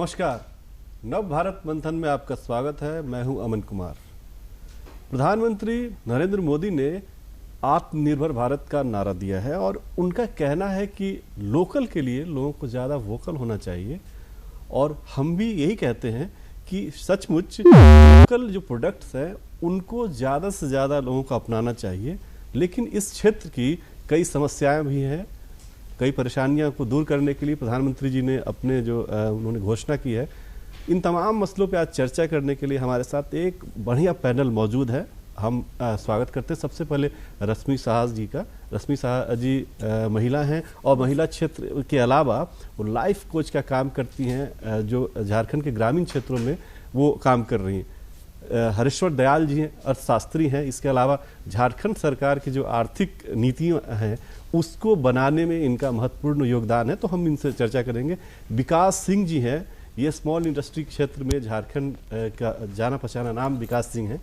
नमस्कार, नव भारत मंथन में आपका स्वागत है। मैं हूं अमन कुमार। प्रधानमंत्री नरेंद्र मोदी ने आत्मनिर्भर भारत का नारा दिया है और उनका कहना है कि लोकल के लिए लोगों को ज़्यादा वोकल होना चाहिए। और हम भी यही कहते हैं कि सचमुच लोकल जो प्रोडक्ट्स हैं उनको ज़्यादा से ज़्यादा लोगों को अपनाना चाहिए। लेकिन इस क्षेत्र की कई समस्याएं भी हैं। कई परेशानियों को दूर करने के लिए प्रधानमंत्री जी ने अपने जो उन्होंने घोषणा की है, इन तमाम मसलों पे आज चर्चा करने के लिए हमारे साथ एक बढ़िया पैनल मौजूद है। हम स्वागत करते हैं सबसे पहले रश्मि साहस जी का। रश्मि साहस जी महिला हैं और महिला क्षेत्र के अलावा वो लाइफ कोच का काम करती हैं, जो झारखंड के ग्रामीण क्षेत्रों में वो काम कर रही हैं। हरीश्वर दयाल जी हैं, अर्थशास्त्री हैं। इसके अलावा झारखंड सरकार की जो आर्थिक नीतियाँ हैं उसको बनाने में इनका महत्वपूर्ण योगदान है, तो हम इनसे चर्चा करेंगे। विकास सिंह जी हैं, ये स्मॉल इंडस्ट्री क्षेत्र में झारखंड का जाना पहचाना नाम विकास सिंह है।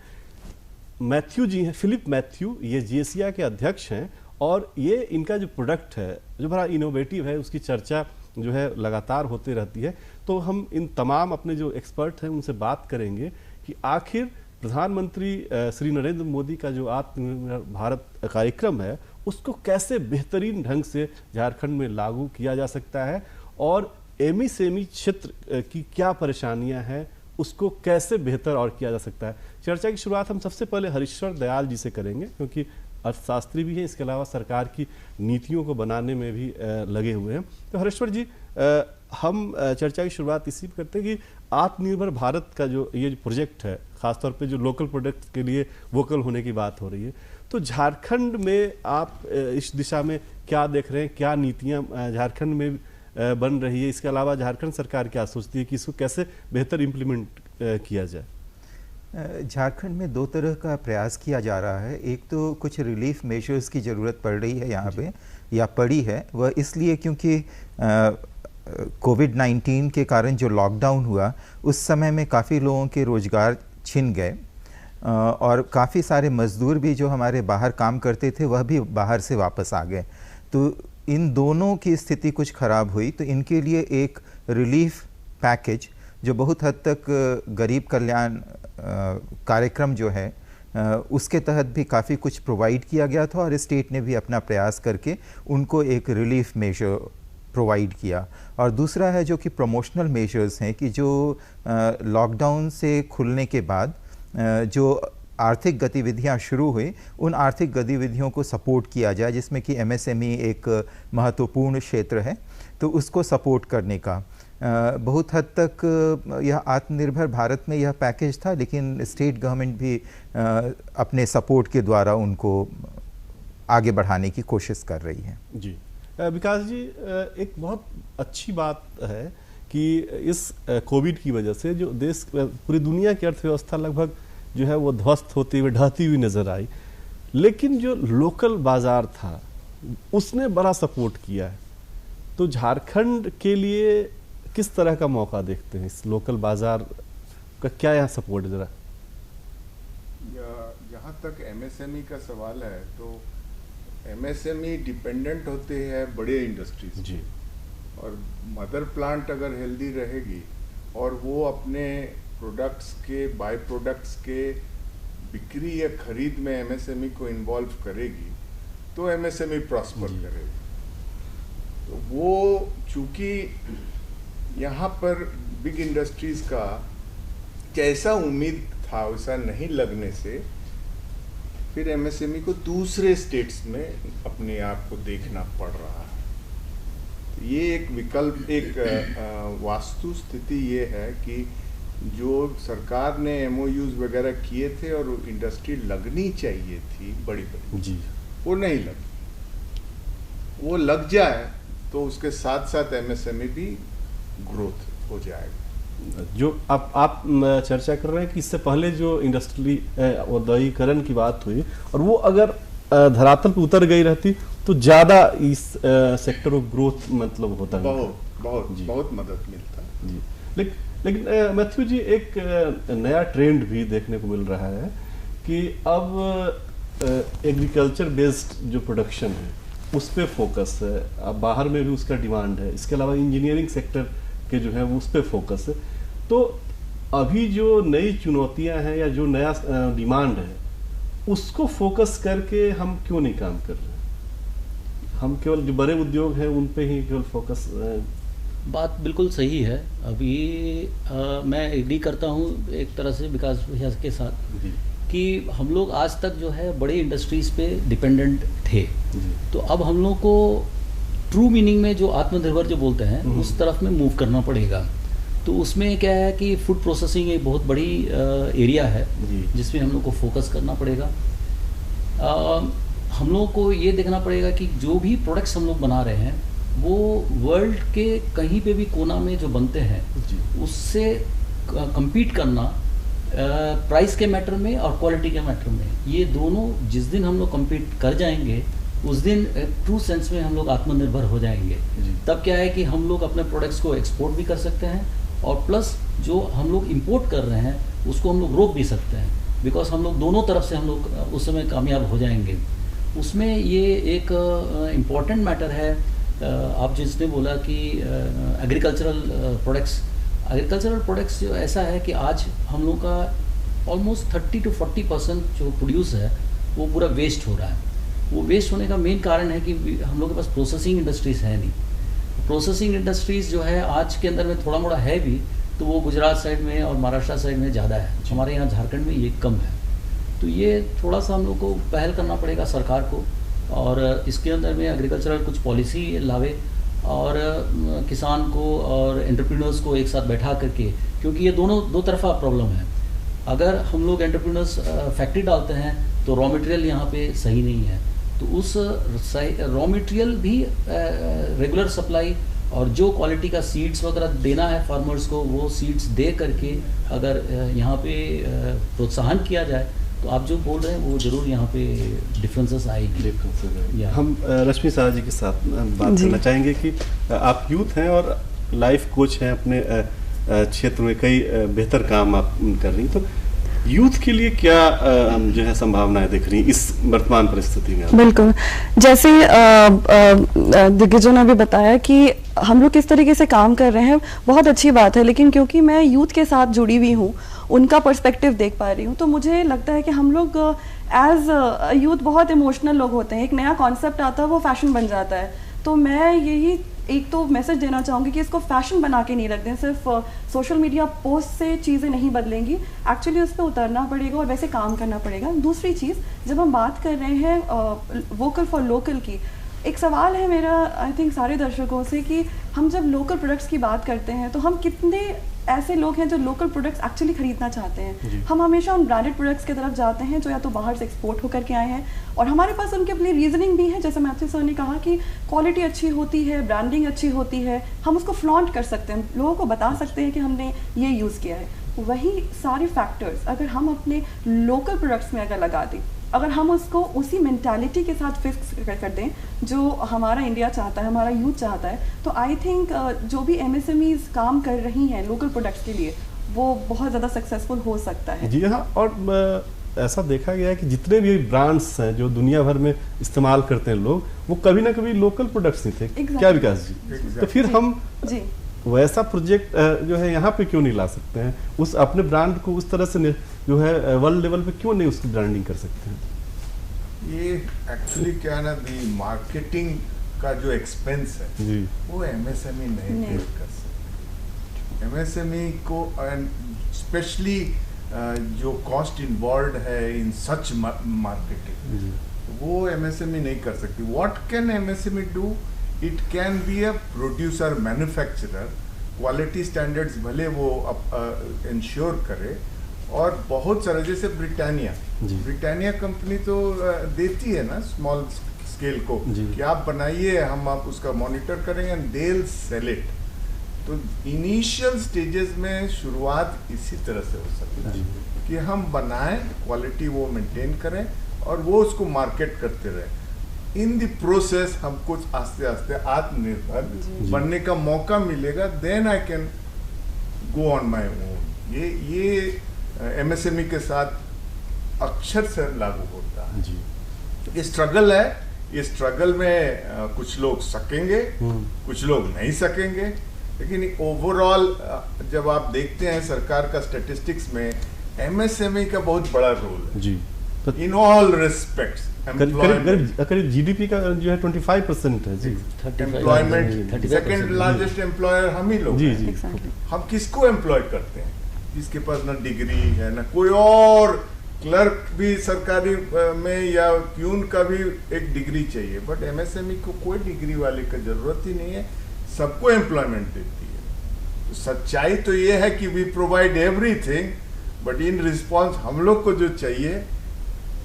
मैथ्यू जी हैं, फिलिप मैथ्यू, ये जीएसिया के अध्यक्ष हैं और ये इनका जो प्रोडक्ट है जो बड़ा इनोवेटिव है, उसकी चर्चा जो है लगातार होती रहती है। तो हम इन तमाम अपने जो एक्सपर्ट हैं उनसे बात करेंगे कि आखिर प्रधानमंत्री श्री नरेंद्र मोदी का जो आत्मनिर्भर भारत कार्यक्रम है उसको कैसे बेहतरीन ढंग से झारखंड में लागू किया जा सकता है और एमएसएमई क्षेत्र की क्या परेशानियां हैं उसको कैसे बेहतर और किया जा सकता है। चर्चा की शुरुआत हम सबसे पहले हरीश्वर दयाल जी से करेंगे, क्योंकि अर्थशास्त्री भी हैं, इसके अलावा सरकार की नीतियों को बनाने में भी लगे हुए हैं। तो हरीश्वर जी, हम चर्चा की शुरुआत इसी पर करते हैं कि आत्मनिर्भर भारत का जो ये प्रोजेक्ट है, खासतौर पे जो लोकल प्रोडक्ट के लिए वोकल होने की बात हो रही है, तो झारखंड में आप इस दिशा में क्या देख रहे हैं? क्या नीतियां झारखंड में बन रही है? इसके अलावा झारखंड सरकार क्या सोचती है कि इसको कैसे बेहतर इम्प्लीमेंट किया जाए? झारखंड में दो तरह का प्रयास किया जा रहा है। एक तो कुछ रिलीफ मेजर्स की ज़रूरत पड़ रही है यहाँ पे, या पड़ी है। वह इसलिए क्योंकि कोविड-19 के कारण जो लॉकडाउन हुआ उस समय में काफ़ी लोगों के रोज़गार छिन गए और काफ़ी सारे मज़दूर भी जो हमारे बाहर काम करते थे वह भी बाहर से वापस आ गए। तो इन दोनों की स्थिति कुछ ख़राब हुई, तो इनके लिए एक रिलीफ पैकेज जो बहुत हद तक गरीब कल्याण कार्यक्रम जो है उसके तहत भी काफ़ी कुछ प्रोवाइड किया गया था और स्टेट ने भी अपना प्रयास करके उनको एक रिलीफ मेजर प्रोवाइड किया। और दूसरा है जो कि प्रमोशनल मेजर्स हैं कि जो लॉकडाउन से खुलने के बाद जो आर्थिक गतिविधियां शुरू हुई उन आर्थिक गतिविधियों को सपोर्ट किया जाए, जिसमें कि एमएसएमई एक महत्वपूर्ण क्षेत्र है, तो उसको सपोर्ट करने का बहुत हद तक यह आत्मनिर्भर भारत में यह पैकेज था। लेकिन स्टेट गवर्नमेंट भी अपने सपोर्ट के द्वारा उनको आगे बढ़ाने की कोशिश कर रही है। जी विकास जी, एक बहुत अच्छी बात है कि इस कोविड की वजह से जो देश पूरी दुनिया की अर्थव्यवस्था लगभग जो है वो ध्वस्त होती हुई ढहती हुई नजर आई, लेकिन जो लोकल बाजार था उसने बड़ा सपोर्ट किया है। तो झारखंड के लिए किस तरह का मौका देखते हैं? इस लोकल बाजार का क्या यहाँ सपोर्ट जरा? जहाँ तक एमएसएमई का सवाल है तो एमएसएमई डिपेंडेंट होते हैं बड़े इंडस्ट्रीज जी, और मदर प्लांट अगर हेल्दी रहेगी और वो अपने प्रोडक्ट्स के बाय प्रोडक्ट्स के बिक्री या खरीद में एमएसएमई को इन्वॉल्व करेगी तो एमएसएमई प्रॉस्पर करेगी। तो वो चूंकि यहाँ पर बिग इंडस्ट्रीज का जैसा उम्मीद था वैसा नहीं लगने से फिर एमएसएमई को दूसरे स्टेट्स में अपने आप को देखना पड़ रहा है। तो ये एक विकल्प, एक वास्तु स्थिति ये है कि जो सरकार ने एमओयूज वगैरह किए थे और इंडस्ट्री लगनी चाहिए थी बड़ी बड़ी जी, वो नहीं लगी। वो लग जाए तो उसके साथ साथ एमएसएमई भी ग्रोथ हो जाएगा। जो आप चर्चा कर रहे हैं कि इससे पहले जो इंडस्ट्री औद्योगिकरण की बात हुई और वो अगर धरातल पर उतर गई रहती तो ज्यादा इस सेक्टर को ग्रोथ मतलब होता है, बहुत मदद मिलता जी। लेकिन मैथ्यू जी, एक नया ट्रेंड भी देखने को मिल रहा है कि अब एग्रीकल्चर बेस्ड जो प्रोडक्शन है उस पर फोकस है। अब बाहर में भी उसका डिमांड है। इसके अलावा इंजीनियरिंग सेक्टर के जो है वो उस पर फोकस है। तो अभी जो नई चुनौतियां हैं या जो नया डिमांड है उसको फोकस करके हम क्यों नहीं काम कर रहे हैं? हम केवल जो बड़े उद्योग हैं उन पे ही केवल फोकस। बात बिल्कुल सही है। अभी मैं एग्री करता हूँ एक तरह से विकास भैया के साथ कि हम लोग आज तक जो है बड़े इंडस्ट्रीज पे डिपेंडेंट थे, तो अब हम लोग को ट्रू मीनिंग में जो आत्मनिर्भर जो बोलते हैं उस तरफ में मूव करना पड़ेगा। तो उसमें क्या है कि फूड प्रोसेसिंग एक बहुत बड़ी एरिया है जिसमें हम लोग को फोकस करना पड़ेगा। हम लोग को ये देखना पड़ेगा कि जो भी प्रोडक्ट्स हम लोग बना रहे हैं वो वर्ल्ड के कहीं पे भी कोना में जो बनते हैं उससे compete करना प्राइस के मैटर में और क्वालिटी के मैटर में, ये दोनों जिस दिन हम लोग compete कर जाएंगे उस दिन ट्रू सेंस में हम लोग आत्मनिर्भर हो जाएंगे। तब क्या है कि हम लोग अपने प्रोडक्ट्स को एक्सपोर्ट भी कर सकते हैं और प्लस जो हम लोग इंपोर्ट कर रहे हैं उसको हम लोग रोक भी सकते हैं, बिकॉज हम लोग दोनों तरफ से हम लोग उस समय कामयाब हो जाएंगे। उसमें ये एक इम्पॉर्टेंट मैटर है। आप जिसने बोला कि एग्रीकल्चरल प्रोडक्ट्स जो ऐसा है कि आज हम लोग का ऑलमोस्ट 30 to 40% जो प्रोड्यूस है वो पूरा वेस्ट हो रहा है। वो वेस्ट होने का मेन कारण है कि हम लोग के पास प्रोसेसिंग इंडस्ट्रीज़ है नहीं। प्रोसेसिंग इंडस्ट्रीज़ जो है आज के अंदर में थोड़ा मोड़ा है भी, तो वो गुजरात साइड में और महाराष्ट्र साइड में ज़्यादा है, हमारे यहाँ झारखंड में ये कम है। तो ये थोड़ा सा हम लोग को पहल करना पड़ेगा सरकार को, और इसके अंदर में एग्रीकल्चरल कुछ पॉलिसी लावे और किसान को और एंटरप्रेन्योर्स को एक साथ बैठा करके, क्योंकि ये दोनों दो तरफा प्रॉब्लम है। अगर हम लोग एंटरप्रेन्योर्स फैक्ट्री डालते हैं तो रॉ मटेरियल यहाँ पे सही नहीं है, तो उस रॉ मटेरियल भी रेगुलर सप्लाई और जो क्वालिटी का सीड्स वगैरह देना है फार्मर्स को वो सीड्स दे करके अगर यहाँ पे प्रोत्साहन किया जाए तो आप जो बोल रहे हैं वो जरूर यहाँ पे डिफरेंसेस आएगी। हम रश्मि साहा जी के साथ बात करना चाहेंगे कि आप यूथ हैं और लाइफ कोच हैं, अपने क्षेत्र में कई बेहतर काम आप कर रही हैं, तो यूथ के लिए क्या जो है संभावनाएं दिख रही इस वर्तमान परिस्थिति में? बिल्कुल, जैसे दिग्गजों ने भी बताया कि हम लोग किस तरीके से काम कर रहे हैं, बहुत अच्छी बात है, लेकिन क्योंकि मैं यूथ के साथ जुड़ी हुई हूँ, उनका पर्सपेक्टिव देख पा रही हूँ, तो मुझे लगता है कि हम लोग एज यूथ बहुत इमोशनल लोग होते हैं। एक नया कॉन्सेप्ट आता है वो फैशन बन जाता है। तो मैं यही एक तो मैसेज देना चाहूँगी कि इसको फैशन बना के नहीं रख दें, सिर्फ सोशल मीडिया पोस्ट से चीज़ें नहीं बदलेंगी, एक्चुअली उस पर उतरना पड़ेगा और वैसे काम करना पड़ेगा। दूसरी चीज़, जब हम बात कर रहे हैं वोकल फॉर लोकल की, एक सवाल है मेरा आई थिंक सारे दर्शकों से कि हम जब लोकल प्रोडक्ट्स की बात करते हैं तो हम कितने ऐसे लोग हैं जो लोकल प्रोडक्ट्स एक्चुअली खरीदना चाहते हैं। हम हमेशा उन ब्रांडेड प्रोडक्ट्स की तरफ जाते हैं जो या तो बाहर से एक्सपोर्ट होकर के आए हैं, और हमारे पास उनके अपनी रीजनिंग भी है। जैसे मैथ्यू सर ने कहा कि क्वालिटी अच्छी होती है, ब्रांडिंग अच्छी होती है, हम उसको फ्लॉन्ट कर सकते हैं, लोगों को बता सकते हैं कि हमने ये यूज़ किया है। वही सारे फैक्टर्स अगर हम अपने लोकल प्रोडक्ट्स में अगर लगा दें, अगर हम उसको उसी मेंटालिटी के साथ फिक्स कर दें जो हमारा इंडिया चाहता है, हमारा यूथ चाहता है, तो आई थिंक जो भी एमएसएमईज काम कर रही हैं लोकल प्रोडक्ट्स के लिए वो बहुत ज़्यादा सक्सेसफुल हो सकता है। जी हाँ, और ऐसा देखा गया है कि जितने भी ब्रांड्स हैं जो दुनिया भर में इस्तेमाल करते हैं लोग, वो कभी ना कभी लोकल प्रोडक्ट्स नहीं थे। Exactly. क्या विकास जी? तो फिर हम वैसा प्रोजेक्ट जो है यहाँ पे क्यों नहीं ला सकते हैं? उस अपने ब्रांड को उस तरह से जो है वर्ल्ड लेवल पे क्यों नहीं उसकी ब्रांडिंग कर सकते हैं? ये एक्चुअली क्या ना, दी मार्केटिंग का जो एक्सपेंस है जी, वो एमएसएमई नहीं बेयर कर सकते। एमएसएमई को स्पेशली जो कॉस्ट इन्वॉल्व है इन सच मार्केटिंग, वो एमएसएमई नहीं कर सकती। What can MSME do? It can be a producer, manufacturer, quality standards भले वो इंश्योर करे, और बहुत सारे जैसे ब्रिटानिया कंपनी तो देती है ना स्मॉल स्केल को कि आप बनाइए, हम आप उसका मॉनिटर करेंगे and they will sell it. तो इनिशियल स्टेजेस में शुरुआत इसी तरह से हो सकता है कि हम बनाएं, क्वालिटी वो मेंटेन करें और वो उसको मार्केट करते रहें। इन द प्रोसेस हम कुछ आस्ते आस्ते आत्मनिर्भर बनने का मौका मिलेगा, then I can go on my own. ये एमएसएमई के साथ अक्षर से लागू होता है। ये स्ट्रगल है, ये स्ट्रगल में कुछ लोग सकेंगे, कुछ लोग नहीं सकेंगे, लेकिन ओवरऑल जब आप देखते हैं सरकार का स्टैटिस्टिक्स में एमएसएमई का बहुत बड़ा रोल है जी। In all respects. करीब जीडीपी का जो है 25% है जी। एम्प्लॉयमेंट सेकंड लार्जेस्ट एम्प्लॉयर हम ही लोग जी हैं। जी Exactly. हम किसको एम्प्लॉय करते हैं? जिसके पास ना डिग्री है ना कोई और, क्लर्क भी सरकारी में या प्यून का भी एक डिग्री चाहिए, बट एमएसएमई को कोई डिग्री वाले का जरूरत ही नहीं है, सबको एम्प्लॉयमेंट देती है। तो सच्चाई तो ये है कि we provide everything, but in response हम लोग को जो चाहिए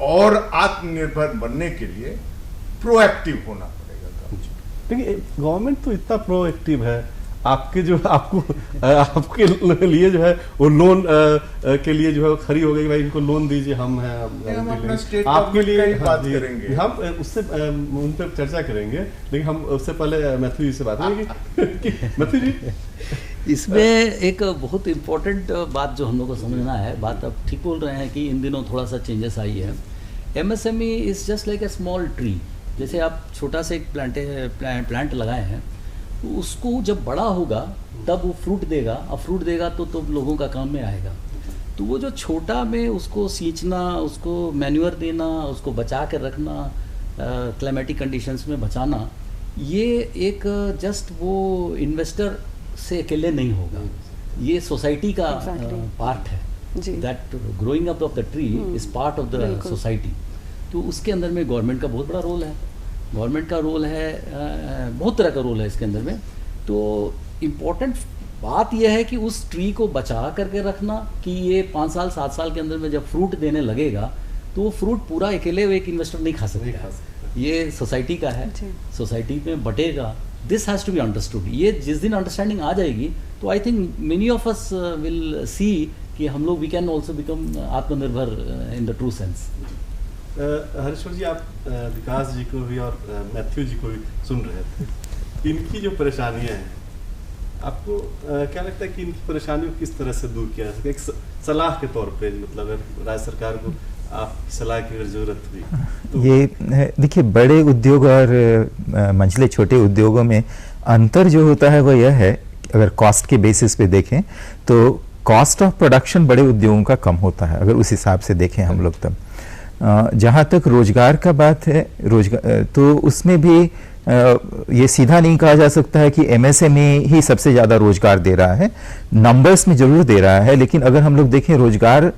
और आत्मनिर्भर बनने के लिए प्रोएक्टिव होना पड़ेगा। देखिए गवर्नमेंट तो इतना प्रोएक्टिव है, आपके जो आपके लिए जो है वो लोन के लिए जो है खड़ी हो गई, भाई इनको लोन दीजिए, हम हैं हम अपना स्टेट आपके लिए की बात करेंगे। हम उससे उन पर चर्चा करेंगे, लेकिन हम उससे पहले मैथ्यू जी से बात करेंगे। मैथ्यू जी, इसमें एक बहुत इम्पोर्टेंट बात जो हम लोग को समझना है, बात आप ठीक बोल रहे हैं कि इन दिनों थोड़ा सा चेंजेस आई है। MSME is just like a small tree. जैसे आप छोटा सा एक प्लांट लगाए हैं, तो उसको जब बड़ा होगा तब वो फ्रूट देगा, और फ्रूट देगा तो लोगों का काम में आएगा। तो वो जो छोटा में उसको सींचना, उसको मैन्योर देना, उसको बचा कर रखना, क्लाइमेटिक कंडीशंस में बचाना, ये एक जस्ट वो इन्वेस्टर से अकेले नहीं होगा, ये सोसाइटी का पार्ट है। जी। That growing up of the tree is part of the बिल्कुल। सोसाइटी। तो उसके अंदर में गवर्नमेंट का बहुत बड़ा रोल है। गवर्नमेंट का रोल है, बहुत तरह का रोल है इसके अंदर में। तो इम्पोर्टेंट बात यह है कि उस ट्री को बचा करके रखना, कि ये 5 साल 7 साल के अंदर में जब फ्रूट देने लगेगा तो वो फ्रूट पूरा अकेले एक इन्वेस्टर नहीं खा सकता, ये सोसाइटी का है, जी। सोसाइटी में बटेगा। This has to be understood. ये जिस दिन अंडरस्टैंडिंग आ जाएगी तो I think many of us will see कि हम लोग वी कैन ऑल्सो बिकम आत्मनिर्भर in the true sense. Harishwar ji, आप विकास जी को भी और मैथ्यू जी को भी सुन रहे थे, इनकी जो परेशानियां हैं, आपको क्या लगता है कि इनकी परेशानियों को किस तरह से दूर किया जा सके? एक सलाह के तौर पे, मतलब अगर राज्य सरकार को आपकी सलाह की अगर जरूरत हुई तो। ये देखिए, बड़े उद्योग और मंझले छोटे उद्योगों में अंतर जो होता है वह यह है, अगर कॉस्ट के बेसिस पे देखें तो कॉस्ट ऑफ प्रोडक्शन बड़े उद्योगों का कम होता है, अगर उस हिसाब से देखें हम लोग तब। जहाँ तक रोजगार का बात है, रोजगार तो उसमें भी ये सीधा नहीं कहा जा सकता है कि एमएसएमई ही सबसे ज़्यादा रोजगार दे रहा है। नंबर्स में जरूर दे रहा है, लेकिन अगर हम लोग देखें रोजगार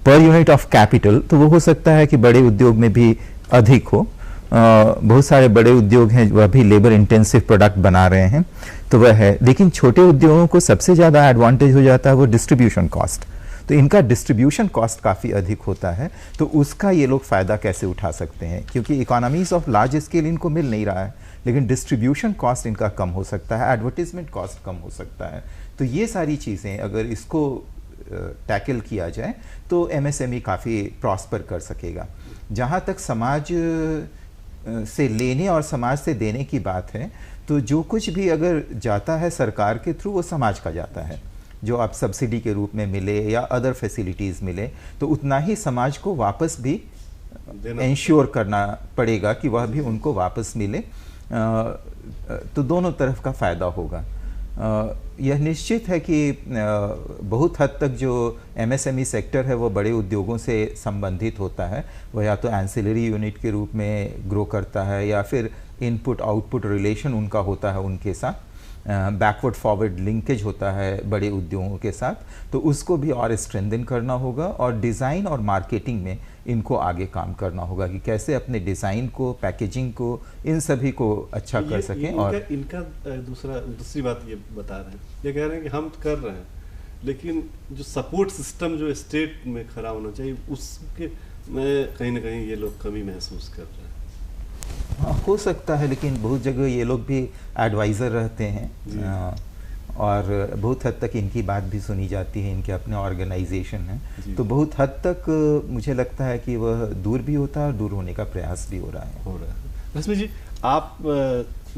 पर यूनिट ऑफ कैपिटल, तो वो हो सकता है कि बड़े उद्योग में भी अधिक हो। बहुत सारे बड़े उद्योग हैं वह भी लेबर इंटेंसिव प्रोडक्ट बना रहे हैं, तो वह है। लेकिन छोटे उद्योगों को सबसे ज़्यादा एडवांटेज हो जाता है वो डिस्ट्रीब्यूशन कॉस्ट। तो इनका डिस्ट्रीब्यूशन कॉस्ट काफ़ी अधिक होता है, तो उसका ये लोग फ़ायदा कैसे उठा सकते हैं, क्योंकि इकोनॉमीज ऑफ लार्ज स्केल इनको मिल नहीं रहा है, लेकिन डिस्ट्रीब्यूशन कॉस्ट इनका कम हो सकता है, एडवर्टीजमेंट कॉस्ट कम हो सकता है। तो ये सारी चीज़ें अगर इसको टैकल किया जाए तो एमएसएमई काफ़ी प्रॉस्पर कर सकेगा। जहाँ तक समाज से लेने और समाज से देने की बात है, तो जो कुछ भी अगर जाता है सरकार के थ्रू वो समाज का जाता है। जो आप सब्सिडी के रूप में मिले या अदर फैसिलिटीज़ मिले, तो उतना ही समाज को वापस भी इंश्योर करना पड़ेगा कि वह भी उनको वापस मिले। तो दोनों तरफ का फ़ायदा होगा। यह निश्चित है कि बहुत हद तक जो एमएसएमई सेक्टर है वो बड़े उद्योगों से संबंधित होता है। वह या तो एंसिलरी यूनिट के रूप में ग्रो करता है या फिर इनपुट आउटपुट रिलेशन उनका होता है उनके साथ, बैकवर्ड फॉरवर्ड लिंकेज होता है बड़े उद्योगों के साथ। तो उसको भी और स्ट्रेंथन करना होगा और डिज़ाइन और मार्केटिंग में इनको आगे काम करना होगा कि कैसे अपने डिज़ाइन को, पैकेजिंग को, इन सभी को अच्छा कर सकें। और इनका दूसरी बात ये बता रहे हैं, ये कह रहे हैं कि हम कर रहे हैं, लेकिन जो सपोर्ट सिस्टम जो स्टेट में खड़ा होना चाहिए उसके में कहीं ना कहीं ये लोग कमी महसूस कर रहे हैं। हाँ, हो सकता है, लेकिन बहुत जगह ये लोग भी एडवाइज़र रहते हैं और बहुत हद तक इनकी बात भी सुनी जाती है, इनके अपने ऑर्गेनाइजेशन हैं, तो बहुत हद तक मुझे लगता है कि वह दूर भी होता है और दूर होने का प्रयास भी हो रहा है। रश्मि जी, आप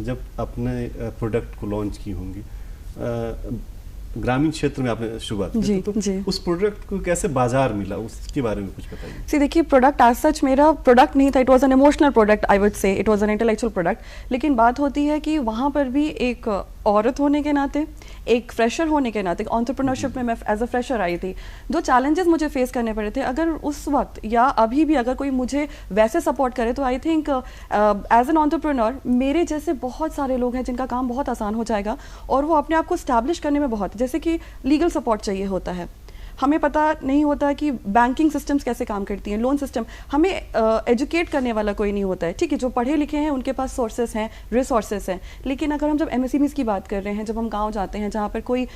जब अपने प्रोडक्ट को लॉन्च की होंगी, ग्रामीण क्षेत्र में आपने शुरुआत की, तो उस प्रोडक्ट को कैसे बाजार मिला, उसके बारे में कुछ बताइए। सी देखिए, प्रोडक्ट एज सच मेरा प्रोडक्ट नहीं था, it was an emotional product, I would say it was an intellectual product. लेकिन बात होती है कि वहाँ पर भी एक औरत होने के नाते, एक फ्रेशर होने के नाते, एंटरप्रेन्योरशिप में मैं एज अ फ्रेशर आई थी, जो चैलेंजेस मुझे फेस करने पड़े थे, अगर उस वक्त या अभी भी अगर कोई मुझे वैसे सपोर्ट करे तो I think as an entrepreneur मेरे जैसे बहुत सारे लोग हैं जिनका काम बहुत आसान हो जाएगा और वो अपने आप को स्टैब्लिश करने में बहुत, जैसे कि लीगल सपोर्ट चाहिए होता है, हमें पता नहीं होता कि बैंकिंग सिस्टम्स कैसे काम करती हैं, लोन सिस्टम, हमें एजुकेट करने वाला कोई नहीं होता है। ठीक है, जो पढ़े लिखे हैं उनके पास सोर्सेस हैं, रिसोर्सेस हैं, लेकिन अगर हम जब MSMEs की बात कर रहे हैं, जब हम गांव जाते हैं जहाँ पर कोई,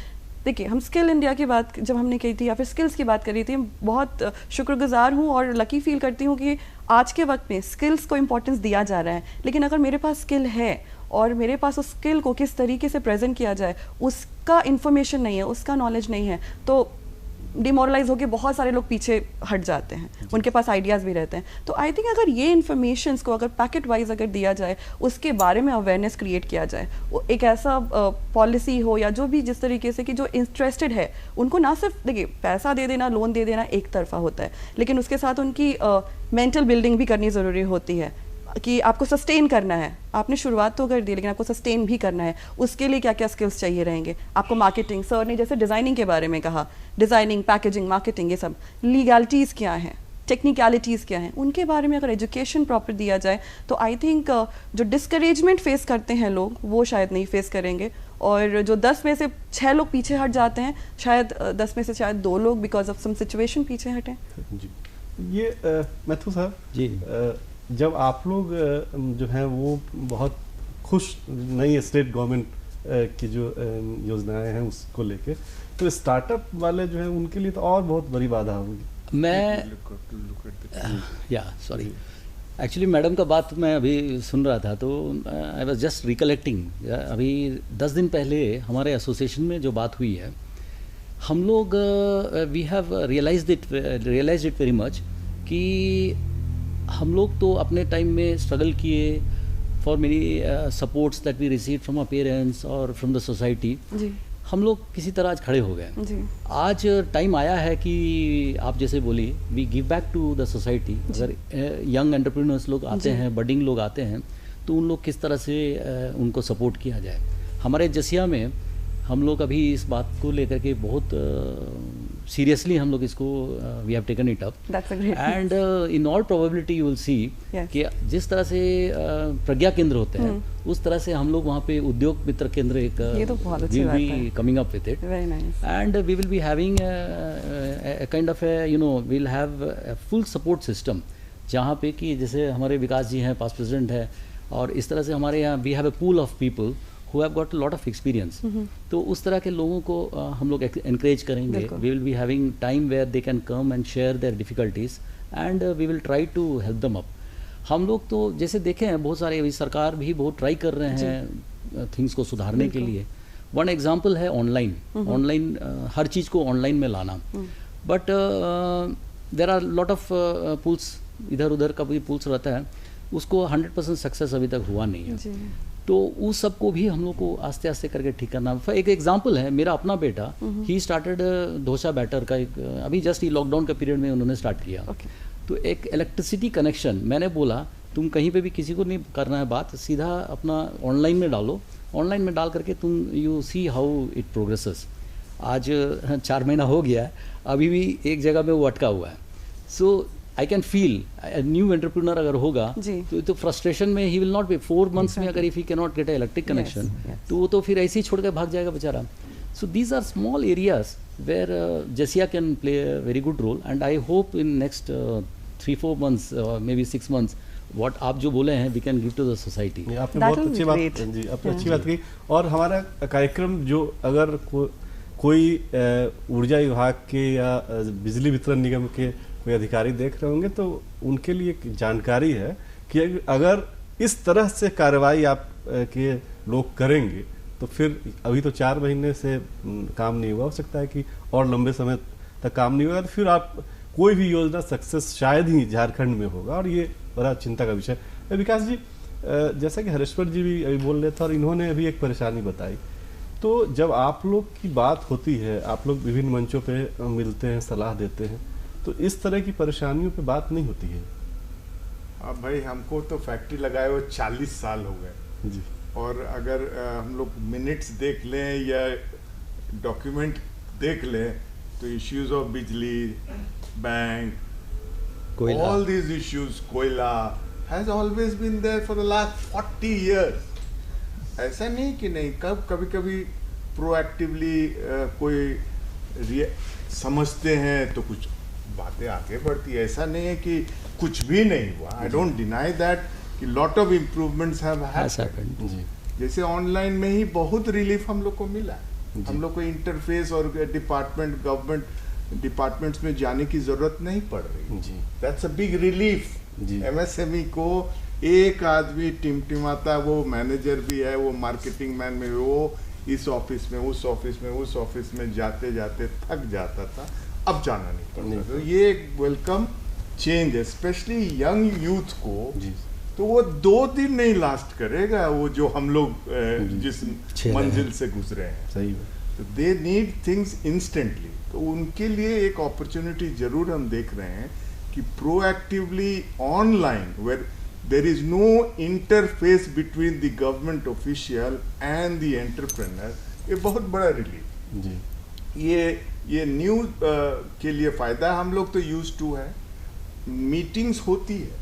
देखिए हम स्किल इंडिया की बात जब हमने की थी या फिर स्किल्स की बात करी थी, बहुत शुक्रगुजार हूँ और लकी फील करती हूँ कि आज के वक्त में स्किल्स को इम्पोर्टेंस दिया जा रहा है। लेकिन अगर मेरे पास स्किल है और मेरे पास उस स्किल को किस तरीके से प्रेजेंट किया जाए उसका इन्फॉर्मेशन नहीं है, उसका नॉलेज नहीं है, तो डिमोरलाइज होकर बहुत सारे लोग पीछे हट जाते हैं, उनके पास आइडियाज़ भी रहते हैं। तो आई थिंक अगर ये इन्फॉर्मेशंस को अगर पैकेट वाइज अगर दिया जाए, उसके बारे में अवेयरनेस क्रिएट किया जाए, एक ऐसा पॉलिसी हो या जो भी जिस तरीके से कि जो इंटरेस्टेड है उनको ना सिर्फ, देखिए पैसा दे देना, लोन दे देना एक तरफा होता है, लेकिन उसके साथ उनकी मेंटल बिल्डिंग भी करनी ज़रूरी होती है कि आपको सस्टेन करना है। आपने शुरुआत तो कर दी लेकिन आपको सस्टेन भी करना है, उसके लिए क्या क्या स्किल्स चाहिए रहेंगे आपको। मार्केटिंग, सर ने जैसे डिज़ाइनिंग के बारे में कहा, डिज़ाइनिंग, पैकेजिंग, मार्केटिंग, ये सब लीगैलिटीज़ क्या हैं, टेक्निकलिटीज़ क्या हैं, उनके बारे में अगर एजुकेशन प्रॉपर दिया जाए तो आई थिंक जो डिस्करेजमेंट फेस करते हैं लोग वो शायद नहीं फेस करेंगे, और जो 10 में से 6 लोग पीछे हट जाते हैं, शायद 10 में से शायद 2 लोग बिकॉज ऑफ सम सिचुएशन पीछे हटें। जी, ये मैथ्यू साहब जी, जब आप लोग जो हैं वो बहुत खुश नई स्टेट गवर्नमेंट की जो योजनाएं हैं उसको लेके, तो स्टार्टअप वाले जो हैं उनके लिए तो और बहुत बड़ी बाधा होगी। मैं सॉरी एक्चुअली मैडम का बात मैं अभी सुन रहा था तो आई वाज जस्ट रिकलेक्टिंग, अभी 10 दिन पहले हमारे एसोसिएशन में जो बात हुई है, हम लोग we have realised it very much कि हम लोग तो अपने टाइम में स्ट्रगल किए for many supports that we receive from our parents और फ्रॉम द सोसाइटी। हम लोग किसी तरह आज खड़े हो गए। आज टाइम आया है कि आप जैसे बोली we give back to the society. अगर यंग एंटरप्रेन्योर्स लोग आते हैं, बडिंग लोग आते हैं, तो उन लोग किस तरह से उनको सपोर्ट किया जाए। हमारे जसिया में हम लोग अभी इस बात को लेकर के बहुत सीरियसली हम लोग इसको we have taken it up and in all probability you will see कि जिस तरह से प्रज्ञा केंद्र होते हैं उस तरह से हम लोग वहाँ पे उद्योग मित्र केंद्र एक will be coming up with it and we will be having kind of will have a full support system, जहाँ पे कि जैसे हमारे विकास जी हैं, पास्ट प्रेसिडेंट है, और इस तरह से हमारे यहाँ we have a pool of people who have got a lot of experience. तो उस तरह के लोगों को हम लोग encourage करेंगे. We will be having time where they can come and share their difficulties and we will try to help them up. हम लोग तो जैसे देखे हैं बहुत सारे, अभी सरकार भी बहुत ट्राई कर रहे हैं थिंग्स को सुधारने के लिए। वन एग्जाम्पल है ऑनलाइन हर चीज़ को ऑनलाइन में लाना, but there are lot of pulls, इधर उधर का भी पुल्स रहता है, उसको 100% सक्सेस अभी तक हुआ नहीं है। तो उस सब को भी हम लोग को आस्ते आस्ते करके ठीक करना। एक एग्जांपल है, मेरा अपना बेटा ही स्टार्टेड डोसा बैटर का एक, अभी जस्ट ये लॉकडाउन का पीरियड में उन्होंने स्टार्ट किया। तो एक इलेक्ट्रिसिटी कनेक्शन, मैंने बोला तुम कहीं पे भी किसी को नहीं करना है बात, सीधा अपना ऑनलाइन में डालो, ऑनलाइन में डाल करके तुम you see how it progresses. आज 4 महीना हो गया है, अभी भी एक जगह में वो अटका हुआ है। So I can feel new entrepreneur अगर होगा तो फ्रस्ट्रेशन में he will not be 4 months में अगर if he can not get a electric connection तो वो तो फिर ऐसे ही छोड़ कर भाग जाएगा बेचारा। So these are small areas where जसिया can play a very good role and I hope in next 3-4 months may be 6 months what आप जो बोले हैं we can give to the society. आपने बहुत अच्छी बात जी, आपने अच्छी बात की। और हमारा कार्यक्रम जो अगर कोई ऊर्जा विभाग के या बिजली वितरण निगम के कोई अधिकारी देख रहे होंगे तो उनके लिए एक जानकारी है कि अगर इस तरह से कार्रवाई आप के लोग करेंगे तो फिर अभी तो 4 महीने से काम नहीं हुआ, हो सकता है कि और लंबे समय तक काम नहीं होगा, तो फिर आप कोई भी योजना सक्सेस शायद ही झारखंड में होगा, और ये बड़ा चिंता का विषय है। विकास जी, जैसा कि हरेश्वर जी भी अभी बोल रहे थे और इन्होंने अभी एक परेशानी बताई, तो जब आप लोग की बात होती है, आप लोग विभिन्न मंचों पे मिलते हैं, सलाह देते हैं, तो इस तरह की परेशानियों पे बात नहीं होती है। अब भाई हमको तो फैक्ट्री लगाए हुए 40 साल हो गए जी, और अगर हम लोग मिनट्स देख लें या डॉक्यूमेंट देख लें तो इश्यूज ऑफ बिजली, बैंक, कोयला, all these issues, कोयला has always been there for the last 40 years. ऐसा नहीं कि नहीं, कभी कभी प्रोएक्टिवली कोई समझते हैं तो कुछ बातें आगे बढ़ती है। ऐसा नहीं है कि कुछ भी नहीं हुआ। आई डोंट डिनाई दैट कि lot of improvements have happened. जैसे ऑनलाइन में ही बहुत रिलीफ हम लोग को मिला। हम लोग को इंटरफेस और गवर्नमेंट डिपार्टमेंट्स में जाने की जरूरत नहीं पड़ रही। That's a big relief. MSME को एक आदमी टिमटिमाता, वो मैनेजर भी है, वो मार्केटिंग मैन में, वो इस ऑफिस में उस ऑफिस में उस ऑफिस में जाते जाते थक जाता था, अब जाना नहीं पड़ता। तो ये एक वेलकम चेंज है, स्पेशली यंग यूथ को। तो वो 2 दिन नहीं लास्ट करेगा, वो जो हम लोग जिस मंजिल से गुजरे हैं। सही है। तो दे नीड थिंग्स इंस्टेंटली। तो उनके लिए एक अपॉर्चुनिटी जरूर हम देख रहे हैं कि proactively online, where there is no interface between the government official and the entrepreneur, ये बहुत बड़ा रिलीफ जी। ये न्यू के लिए फायदा। हम लोग तो यूज टू है, मीटिंग्स होती है,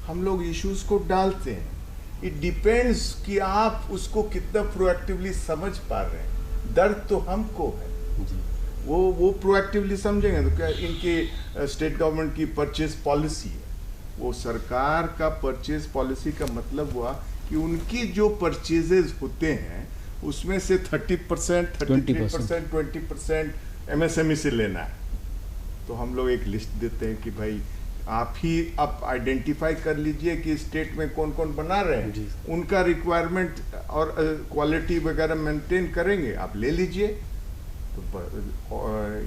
हम लोग इश्यूज को डालते हैं। इट डिपेंड्स कि आप उसको कितना प्रोएक्टिवली समझ पा रहे हैं। दर्द तो हमको है जी। वो प्रोएक्टिवली समझेंगे तो क्या इनके स्टेट गवर्नमेंट की परचेज पॉलिसी है, वो सरकार का परचेज पॉलिसी का मतलब हुआ कि उनकी जो परचेजेस होते हैं उसमें से 30%, 33%, 20% एमएसएमई से लेना है। तो हम लोग एक लिस्ट देते हैं कि भाई आप आइडेंटिफाई कर लीजिए कि स्टेट में कौन कौन बना रहे हैं, उनका रिक्वायरमेंट और क्वालिटी वगैरह मेंटेन करेंगे, आप ले लीजिए। तो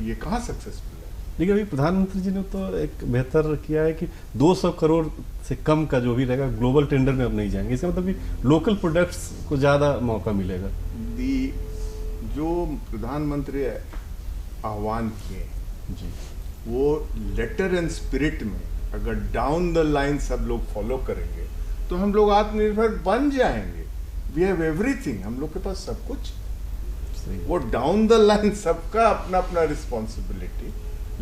ये कहाँ सक्सेसफुल है? लेकिन अभी प्रधानमंत्री जी ने तो एक बेहतर किया है कि 200 करोड़ से कम का जो भी रहेगा ग्लोबल टेंडर में अब नहीं जाएंगे। इसका मतलब कि लोकल प्रोडक्ट्स को ज़्यादा मौका मिलेगा। जो प्रधानमंत्री आह्वान किए जी, वो लेटर एंड स्पिरिट में अगर डाउन द लाइन सब लोग फॉलो करेंगे तो हम लोग आत्मनिर्भर बन जाएंगे। वी हैव एवरीथिंग, हम लोग के पास सब कुछ। वो डाउन द लाइन सबका अपना अपना रिस्पॉन्सिबिलिटी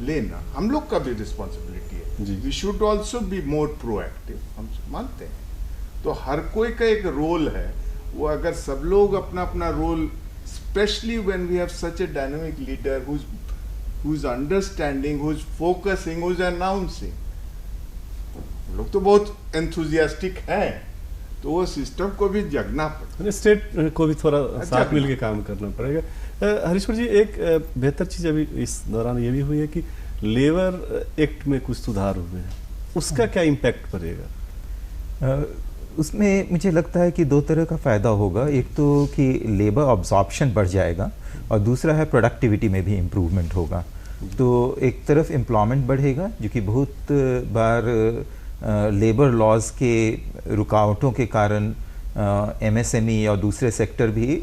लेना, हम लोग का भी रिस्पॉन्सिबिलिटी है। We should also be more proactive, हम मानते हैं। तो हर कोई का एक रोल है, वो अगर सब लोग अपना अपना role, especially when we have such a dynamic leader who's understanding, who's focusing, who's announcing. हम लोग तो बहुत enthusiastic हैं, तो वो सिस्टम को भी जगना पड़ेगा, स्टेट को भी थोड़ा साथ मिल के काम करना पड़ेगा। हरीश्वर जी, एक बेहतर चीज़ अभी इस दौरान ये भी हुई है कि लेबर एक्ट में कुछ सुधार हुए हैं, उसका क्या इम्पैक्ट पड़ेगा? उसमें मुझे लगता है कि 2 तरह का फ़ायदा होगा। एक तो कि लेबर ऑब्जॉर्प्शन बढ़ जाएगा और दूसरा है प्रोडक्टिविटी में भी इम्प्रूवमेंट होगा। तो एक तरफ एम्प्लॉयमेंट बढ़ेगा, जो कि बहुत बार लेबर लॉज के रुकावटों के कारण एमएसएमई और दूसरे सेक्टर भी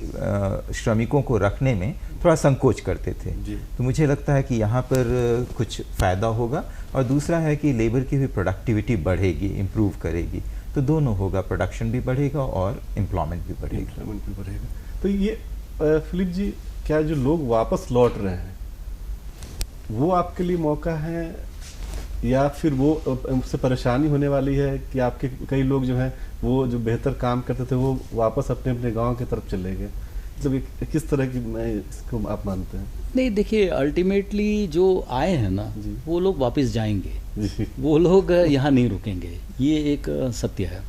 श्रमिकों को रखने में थोड़ा संकोच करते थे। तो मुझे लगता है कि यहाँ पर कुछ फ़ायदा होगा। और दूसरा है कि लेबर की भी प्रोडक्टिविटी बढ़ेगी, इम्प्रूव करेगी। तो दोनों होगा, प्रोडक्शन भी बढ़ेगा और एम्प्लॉयमेंट भी बढ़ेगा। तो ये फिलिप जी, क्या जो लोग वापस लौट रहे हैं वो आपके लिए मौका है, या फिर वो उससे परेशानी होने वाली है कि आपके कई लोग जो हैं वो जो बेहतर काम करते थे वो वापस अपने अपने गांव की तरफ चले गए? मतलब किस तरह की मैं इसको आप मानते हैं? नहीं, देखिए, अल्टीमेटली जो आए हैं ना वो लोग वापस जाएंगे, वो लोग यहाँ नहीं रुकेंगे, ये एक सत्य है।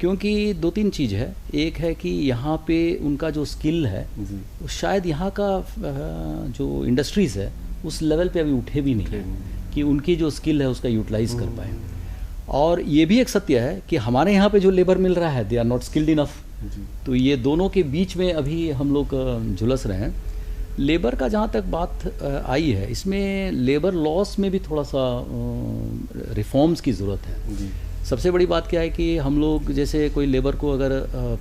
क्योंकि 2-3 चीज़ है। एक है कि यहाँ पे उनका जो स्किल है शायद यहाँ का जो इंडस्ट्रीज़ है उस लेवल पे अभी उठे भी नहीं है कि उनकी जो स्किल है उसका यूटिलाइज कर पाए। और ये भी एक सत्य है कि हमारे यहाँ पे जो लेबर मिल रहा है they are not skilled enough. तो ये दोनों के बीच में अभी हम लोग झुलस रहे हैं। लेबर का जहाँ तक बात आई है, इसमें लेबर लॉस में भी थोड़ा सा रिफॉर्म्स की ज़रूरत है। सबसे बड़ी बात क्या है कि हम लोग जैसे कोई लेबर को अगर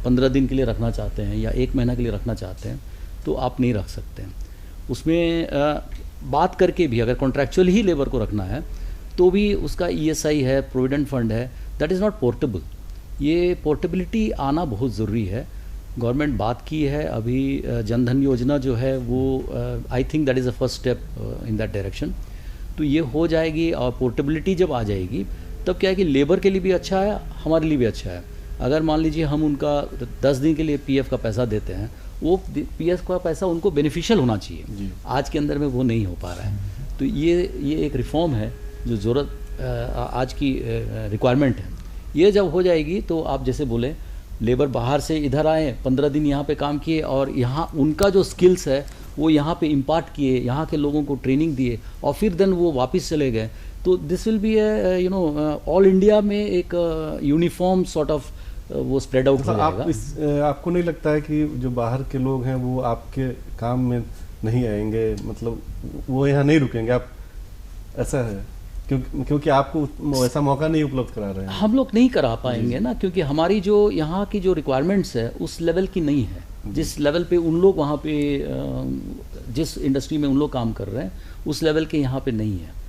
15 दिन के लिए रखना चाहते हैं या 1 महीना के लिए रखना चाहते हैं तो आप नहीं रख सकते। उसमें बात करके भी अगर कॉन्ट्रैक्चुअल ही लेबर को रखना है तो भी उसका ESI है, प्रोविडेंट फंड है, दैट इज़ नॉट पोर्टेबल। ये पोर्टेबिलिटी आना बहुत ज़रूरी है। गवर्नमेंट बात की है अभी जनधन योजना जो है वो I think that is a first step in that direction. तो ये हो जाएगी और पोर्टेबिलिटी जब आ जाएगी तब क्या है कि लेबर के लिए भी अच्छा है, हमारे लिए भी अच्छा है। अगर मान लीजिए हम उनका 10 दिन के लिए पीएफ का पैसा देते हैं, वो पीएफ का पैसा उनको बेनिफिशियल होना चाहिए, आज के अंदर में वो नहीं हो पा रहा है। तो ये एक रिफॉर्म है जो ज़रूरत आज की रिक्वायरमेंट है। ये जब हो जाएगी तो आप जैसे बोले लेबर बाहर से इधर आए, 15 दिन यहाँ पे काम किए और यहाँ उनका जो स्किल्स है वो यहाँ पे इम्पार्ट किए, यहाँ के लोगों को ट्रेनिंग दिए और फिर देन वो वापस चले गए। तो this will be all India में एक यूनिफॉर्म सॉर्ट ऑफ वो स्प्रेड आउट हो जाएगा। आपको नहीं लगता है कि जो बाहर के लोग हैं वो आपके काम में नहीं आएंगे, मतलब वो यहाँ नहीं रुकेंगे? आप ऐसा है क्योंकि आपको ऐसा मौका नहीं उपलब्ध करा रहे हैं। हम लोग नहीं करा पाएंगे ना, क्योंकि हमारी जो यहाँ की जो रिक्वायरमेंट्स है उस लेवल की नहीं है। जिस लेवल पे उन लोग वहाँ पे जिस इंडस्ट्री में उन लोग काम कर रहे हैं उस लेवल के यहाँ पे नहीं है।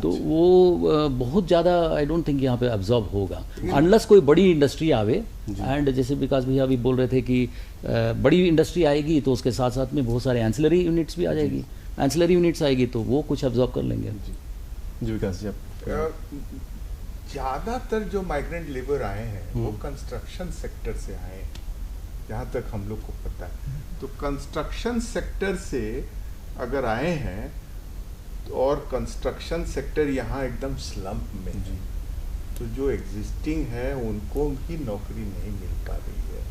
तो वो बहुत ज़्यादा आई डोंट थिंक यहाँ पे अब्जॉर्ब होगा अनलेस कोई बड़ी इंडस्ट्री आवे। एंड जैसे विकास भैया अभी बोल रहे थे कि बड़ी इंडस्ट्री आएगी तो उसके साथ साथ में बहुत सारे एंसिलरी यूनिट्स भी आ जाएगी, एंसिलरी यूनिट्स आएगी तो वो कुछ अब्जॉर्ब कर लेंगे। जी विकास जी, ज़्यादातर जो माइग्रेंट लेबर आए हैं वो कंस्ट्रक्शन सेक्टर से आए हैं, जहाँ तक हम लोग को पता है। तो कंस्ट्रक्शन सेक्टर से अगर आए हैं और कंस्ट्रक्शन सेक्टर यहाँ एकदम स्लम्प में है, तो जो एग्जिस्टिंग है उनको भी नौकरी नहीं मिल पा रही है,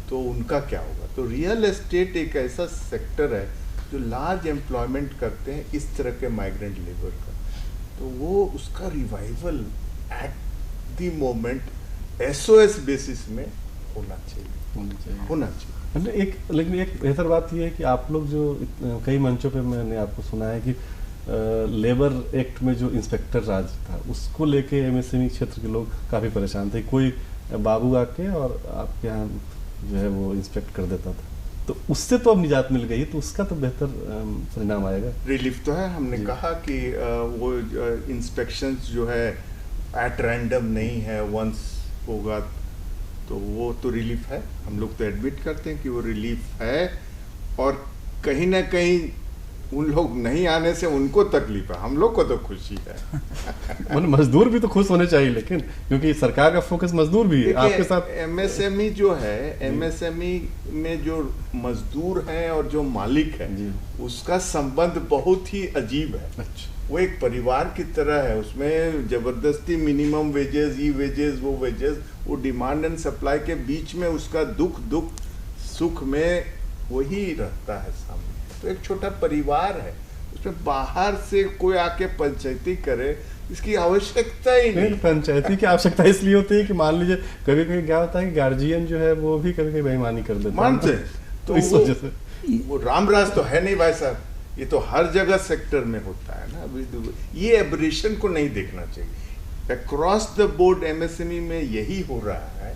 तो उनका क्या होगा? तो रियल एस्टेट एक ऐसा सेक्टर है जो लार्ज एम्प्लॉयमेंट करते हैं इस तरह के माइग्रेंट लेबर का, तो वो उसका revival at the moment SOS basis में होना चाहिए। लेकिन एक बेहतर बात यह है कि आप लोग जो कई मंचों पे मैंने आपको सुना है कि लेबर एक्ट में जो इंस्पेक्टर राज था उसको लेके एमएसएमई क्षेत्र के लोग काफ़ी परेशान थे। कोई बाबू आके और आपके यहाँ जो है वो इंस्पेक्ट कर देता था, तो उससे तो अब निजात मिल गई, तो उसका तो बेहतर परिणाम आएगा, रिलीफ तो है। हमने कहा कि वो इंस्पेक्शंस जो है एट रैंडम नहीं है, वंस होगा तो वो तो रिलीफ है। हम लोग तो एडमिट करते हैं कि वो रिलीफ है, और कहीं ना कहीं उन लोग नहीं आने से उनको तकलीफ है, हम लोग को तो खुशी है। मजदूर भी तो खुश होने चाहिए, लेकिन क्योंकि सरकार का फोकस मजदूर भी है आपके साथ। एमएसएमई जो है, एमएसएमई में जो मजदूर हैं और जो मालिक है उसका संबंध बहुत ही अजीब है। अच्छा। वो एक परिवार की तरह है, उसमें जबरदस्ती मिनिमम वेजेस, ये वेजेस, वो वेजेस, वो डिमांड एंड सप्लाई के बीच में उसका दुख सुख में वही रहता है सामने। तो एक छोटा परिवार है, उसमें बाहर से कोई आके पंचायती करे इसकी आवश्यकता ही नहीं। पंचायती की आवश्यकता इसलिए होती है कि मान लीजिए कभी कभी क्या होता है कि गार्जियन जो है वो भी कभी कभी बेईमानी कर देता है, मानते तो इस वजह से वो रामराज तो है नहीं भाई साहब, ये तो हर जगह सेक्टर में होता है ना। ये एब्रेशन को नहीं देखना चाहिए। अक्रॉस द बोर्ड एमएसएमई में यही हो रहा है,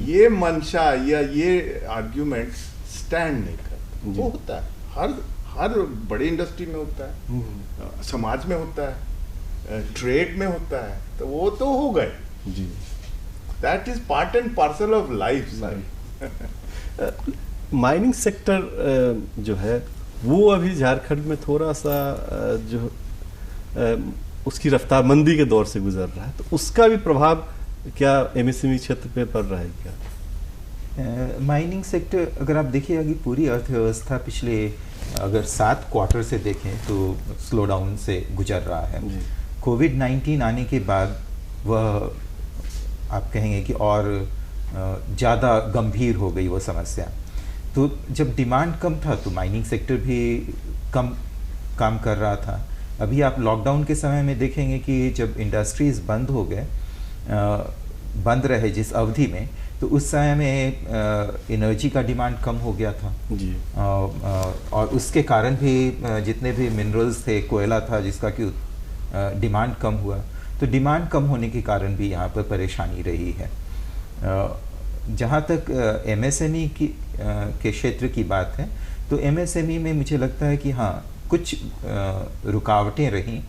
ये मंशा या ये आर्ग्यूमेंट स्टैंड नहीं करता। वो होता है हर बड़ी इंडस्ट्री में होता है, समाज में होता है, ट्रेड में होता है, तो वो तो हो गए जी। That is part and parcel of life. Mining sector जो है वो अभी झारखंड में थोड़ा सा जो उसकी रफ्तार मंदी के दौर से गुजर रहा है, तो उसका भी प्रभाव क्या एमएसएमई क्षेत्र पे पड़ रहा है क्या? माइनिंग सेक्टर अगर आप देखिए कि पूरी अर्थव्यवस्था पिछले अगर 7 क्वार्टर से देखें तो स्लो डाउन से गुजर रहा है। कोविड-19 आने के बाद वह आप कहेंगे कि और ज़्यादा गंभीर हो गई वो समस्या। तो जब डिमांड कम था तो माइनिंग सेक्टर भी कम काम कर रहा था। अभी आप लॉकडाउन के समय में देखेंगे कि जब इंडस्ट्रीज़ बंद हो गए, बंद रहे जिस अवधि में, तो उस समय में एनर्जी का डिमांड कम हो गया था जी। और उसके कारण भी जितने भी मिनरल्स थे, कोयला था जिसका कि डिमांड कम हुआ, तो डिमांड कम होने के कारण भी यहाँ पर परेशानी रही है। जहाँ तक एमएसएमई के क्षेत्र की बात है, तो एमएसएमई में मुझे लगता है कि हाँ कुछ रुकावटें रहीं।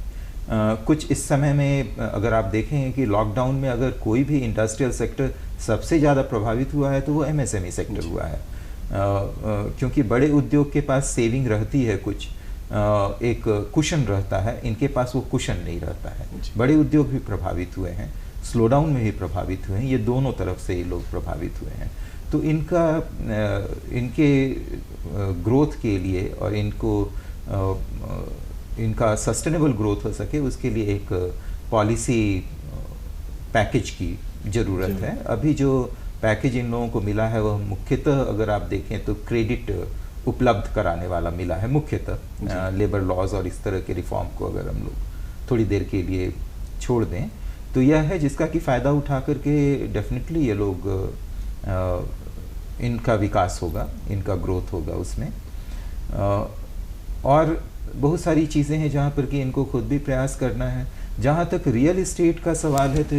कुछ इस समय में अगर आप देखें कि लॉकडाउन में अगर कोई भी इंडस्ट्रियल सेक्टर सबसे ज़्यादा प्रभावित हुआ है तो वो एमएसएमई सेक्टर हुआ है। क्योंकि बड़े उद्योग के पास सेविंग रहती है कुछ, एक कुशन रहता है, इनके पास वो कुशन नहीं रहता है। बड़े उद्योग भी प्रभावित हुए हैं, स्लोडाउन में भी प्रभावित हुए हैं, ये दोनों तरफ से ये लोग प्रभावित हुए हैं। तो इनके ग्रोथ के लिए और इनका सस्टेनेबल ग्रोथ हो सके उसके लिए एक पॉलिसी पैकेज की ज़रूरत है। अभी जो पैकेज इन लोगों को मिला है वह मुख्यतः अगर आप देखें तो क्रेडिट उपलब्ध कराने वाला मिला है, मुख्यतः लेबर लॉज और इस तरह के रिफॉर्म को अगर हम लोग थोड़ी देर के लिए छोड़ दें तो यह है जिसका कि फ़ायदा उठा करके डेफिनेटली ये लोग इनका विकास होगा, इनका ग्रोथ होगा उसमें। और बहुत सारी चीज़ें हैं जहाँ पर कि इनको खुद भी प्रयास करना है। जहाँ तक रियल इस्टेट का सवाल है तो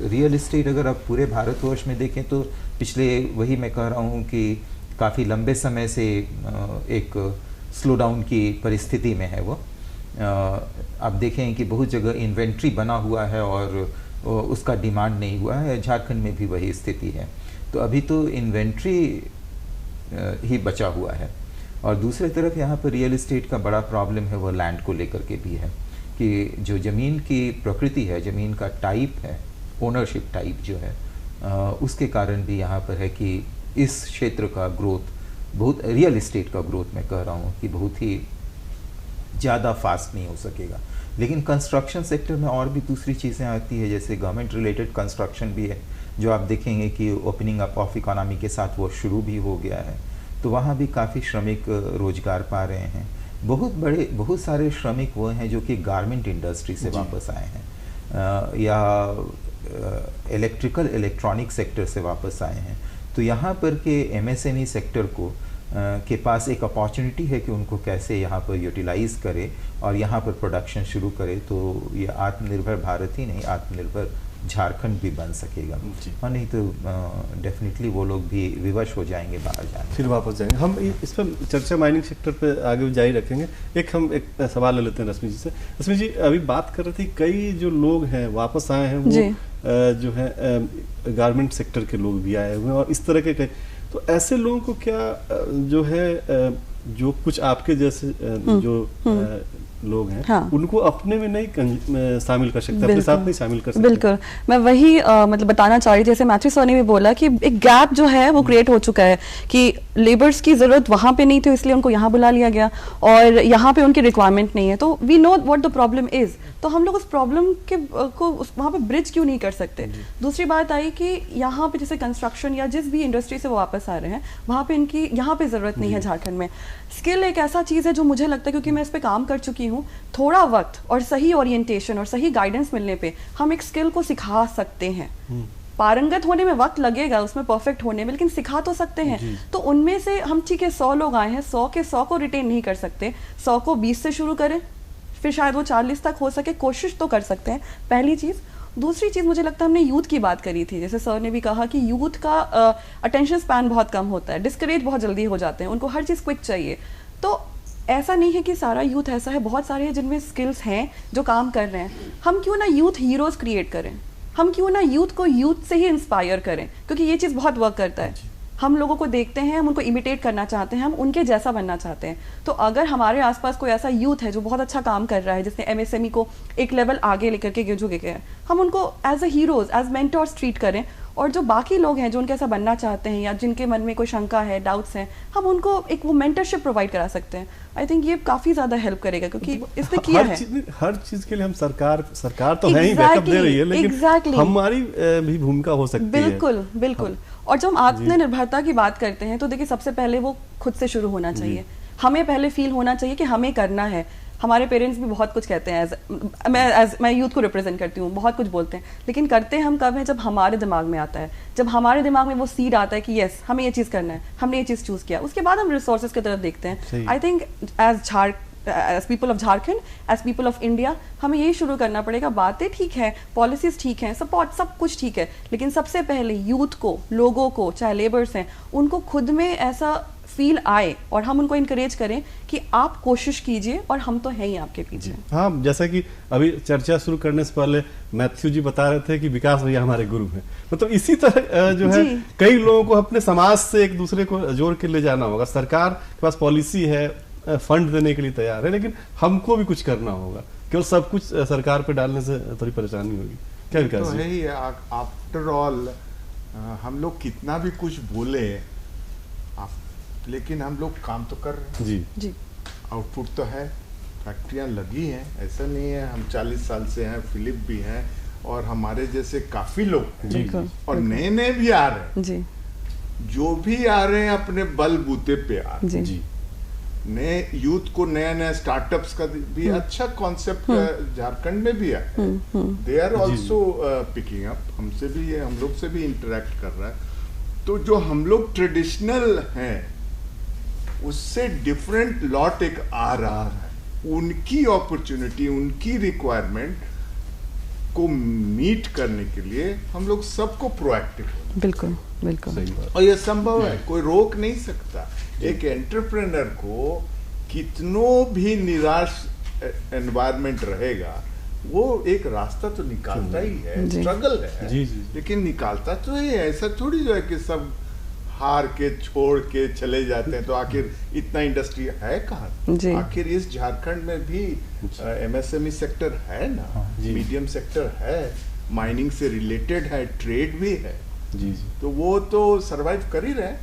रियल इस्टेट अगर आप पूरे भारतवर्ष में देखें तो पिछले, वही मैं कह रहा हूँ कि काफ़ी लंबे समय से एक स्लो डाउन की परिस्थिति में है वो। आप देखें कि बहुत जगह इन्वेंट्री बना हुआ है और उसका डिमांड नहीं हुआ है। झारखंड में भी वही स्थिति है। तो अभी तो इन्वेंट्री ही बचा हुआ है। और दूसरी तरफ यहाँ पर रियल इस्टेट का बड़ा प्रॉब्लम है वो लैंड को लेकर के भी है कि जो ज़मीन की प्रकृति है, ज़मीन का टाइप है, ओनरशिप टाइप जो है, उसके कारण भी यहाँ पर है कि इस क्षेत्र का ग्रोथ बहुत, रियल इस्टेट का ग्रोथ मैं कह रहा हूँ कि बहुत ही ज़्यादा फास्ट नहीं हो सकेगा। लेकिन कंस्ट्रक्शन सेक्टर में और भी दूसरी चीज़ें आती है, जैसे गवर्नमेंट रिलेटेड कंस्ट्रक्शन भी है जो आप देखेंगे कि ओपनिंग अप ऑफ इकोनॉमी के साथ वो शुरू भी हो गया है। तो वहाँ भी काफ़ी श्रमिक रोजगार पा रहे हैं। बहुत सारे श्रमिक वो हैं जो कि गारमेंट इंडस्ट्री से वापस आए हैं या इलेक्ट्रॉनिक सेक्टर से वापस आए हैं। तो यहाँ पर के एमएसएमई सेक्टर को के पास एक अपॉर्चुनिटी है कि उनको कैसे यहाँ पर यूटिलाइज़ करे और यहाँ पर प्रोडक्शन शुरू करे। तो ये आत्मनिर्भर भारत ही नहीं, आत्मनिर्भर झारखंड भी बन सकेगा। और नहीं तो डेफिनेटली वो लोग भी विवश हो जाएंगे बाहर जाने, फिर वापस जाएंगे। हम इस पर चर्चा माइनिंग सेक्टर पे आगे जारी रखेंगे। हम एक सवाल ले लेते हैं रश्मि जी से। रश्मि जी, अभी बात कर रहे थे कई जो लोग हैं वापस आए हैं, वो जो है गारमेंट सेक्टर के लोग भी आए हुए हैं और इस तरह के तो ऐसे लोगों को क्या जो है जो कुछ आपके जैसे जो लोग हैं, हाँ, उनको अपने में नहीं शामिल कर सकते, अपने साथ नहीं शामिल कर सकते। बिल्कुल, मैं वही मतलब बताना चाह रही थी। जैसे मैथ्यू सर ने भी बोला कि एक गैप जो है वो क्रिएट हो चुका है कि लेबर्स की जरूरत वहाँ पे नहीं थी, इसलिए उनको यहाँ बुला लिया गया और यहाँ पे उनकी रिक्वायरमेंट नहीं है। तो we know what the problem is. तो हम लोग उस प्रॉब्लम के को वहाँ पे ब्रिज क्यों नहीं कर सकते। दूसरी बात आई कि यहाँ पे जैसे कंस्ट्रक्शन या जिस भी इंडस्ट्री से वो वापस आ रहे हैं वहाँ पे इनकी यहाँ पे ज़रूरत नहीं है। झारखंड में स्किल एक ऐसा चीज़ है जो मुझे लगता है, क्योंकि मैं इस पे काम कर चुकी हूँ, थोड़ा वक्त और सही ओरिएंटेशन और सही गाइडेंस मिलने पे हम एक स्किल को सिखा सकते हैं। पारंगत होने में वक्त लगेगा, उसमें परफेक्ट होने में, लेकिन सिखा तो सकते हैं। तो उनमें से हम ठीक है 100 लोग आए हैं, 100 के 100 को रिटेन नहीं कर सकते, 100 को 20 से शुरू करें, फिर शायद वो 40 तक हो सके, कोशिश तो कर सकते हैं, पहली चीज़। दूसरी चीज़ मुझे लगता है हमने यूथ की बात करी थी, जैसे सर ने भी कहा कि यूथ का अटेंशन स्पैन बहुत कम होता है, डिस्करेज बहुत जल्दी हो जाते हैं, उनको हर चीज़ क्विक चाहिए। तो ऐसा नहीं है कि सारा यूथ ऐसा है, बहुत सारे हैं जिनमें स्किल्स हैं जो काम कर रहे हैं। हम क्यों ना यूथ हीरोज़ क्रिएट करें, हम क्यों ना यूथ को यूथ से ही इंस्पायर करें, क्योंकि ये चीज़ बहुत वर्क करता है। हम लोगों को देखते हैं, हम उनको इमिटेट करना चाहते हैं, हम उनके जैसा बनना चाहते हैं। तो अगर हमारे आसपास कोई ऐसा यूथ है जो बहुत अच्छा काम कर रहा है, जिसने एमएसएमई को एक लेवल आगे लेकर के जो गए, हम उनको as a heroes, as mentors treat करें। और जो बाकी लोग हैं जो उनके ऐसा बनना चाहते हैं या जिनके मन में कोई शंका है, डाउट्स हैं, हम उनको एक वो मेंटरशिप प्रोवाइड करा सकते हैं। आई थिंक ये काफी ज्यादा हेल्प करेगा, क्योंकि इसने किया है। हर चीज के लिए हम सरकार तो है ही, बैकअप दे रही है, लेकिन हमारी भी भूमिका हो सकती है। बिल्कुल बिल्कुल। और जब हम आत्मनिर्भरता की बात करते हैं तो देखिए सबसे पहले वो खुद से शुरू होना चाहिए। हमें पहले फील होना चाहिए कि हमें करना है। हमारे पेरेंट्स भी बहुत कुछ कहते हैं, मैं यूथ को रिप्रेजेंट करती हूँ, बहुत कुछ बोलते हैं, लेकिन करते हम कब हैं? जब हमारे दिमाग में आता है, जब हमारे दिमाग में वो सीड आता है कि यस हमें ये चीज़ करना है, हमने ये चीज़ चूज़ किया, उसके बाद हम रिसोर्सेज की तरफ देखते हैं। I think as people of Jharkhand, as people of India, हमें यही शुरू करना पड़ेगा। बातें ठीक है, पॉलिसीज ठीक हैं, सपोर्ट सब कुछ ठीक है, लेकिन सबसे पहले यूथ को, लोगों को, चाहे लेबर्स हैं, उनको खुद में ऐसा फील आए और हम उनको इनकरेज करें कि आप कोशिश कीजिए और हम तो हैं ही आपके पीछे। हाँ, जैसा कि अभी चर्चा शुरू करने से पहले मैथ्यू जी बता रहे थे कि विकास भैया हमारे गुरु हैं, मतलब इसी तरह जो है कई लोगों को अपने समाज से एक दूसरे को जोड़ के ले जाना होगा। सरकार के पास पॉलिसी है, फंड देने के लिए तैयार है, लेकिन हमको भी कुछ करना होगा। केवल सब कुछ सरकार पे डालने से थोड़ी परेशानी होगी। क्या विकास तो है ही, आफ्टर ऑल हम लोग कितना भी कुछ बोले लेकिन हम लोग काम तो कर रहे हैं जी। आउटपुट तो है, फैक्ट्रियां लगी हैं, ऐसा नहीं है। हम 40 साल से हैं, फिलिप भी हैं और हमारे जैसे काफी लोग हैं और नए नए भी आ रहे हैं जी। जो भी आ रहे हैं अपने बलबूते पे आ रहे हैं जी। नए यूथ को नया नया स्टार्टअप्स का भी अच्छा कॉन्सेप्ट झारखंड में भी है। They are also picking up, हमसे भी, हम लोग से भी इंटरेक्ट कर रहा है। तो जो हम लोग ट्रेडिशनल हैं उससे डिफरेंट लॉट एक आ रहा है, उनकी अपॉर्चुनिटी, उनकी रिक्वायरमेंट को मीट करने के लिए हम लोग सबको प्रोएक्टिव हो। बिल्कुल बिल्कुल सही बात। और ये संभव है, कोई रोक नहीं सकता। एक एंटरप्रेन्योर को कितनों भी निराश एनवायरमेंट रहेगा, वो एक रास्ता तो निकालता ही है, स्ट्रगल है जी। लेकिन निकालता तो है। ऐसा थोड़ी जो है कि सब हार के छोड़ के चले जाते हैं। तो आखिर इतना इंडस्ट्री है कहाँ? आखिर इस झारखंड में भी एमएसएमई सेक्टर है ना, मीडियम सेक्टर है, माइनिंग से रिलेटेड है, ट्रेड भी है जी। तो वो तो सरवाइव कर ही रहे हैं,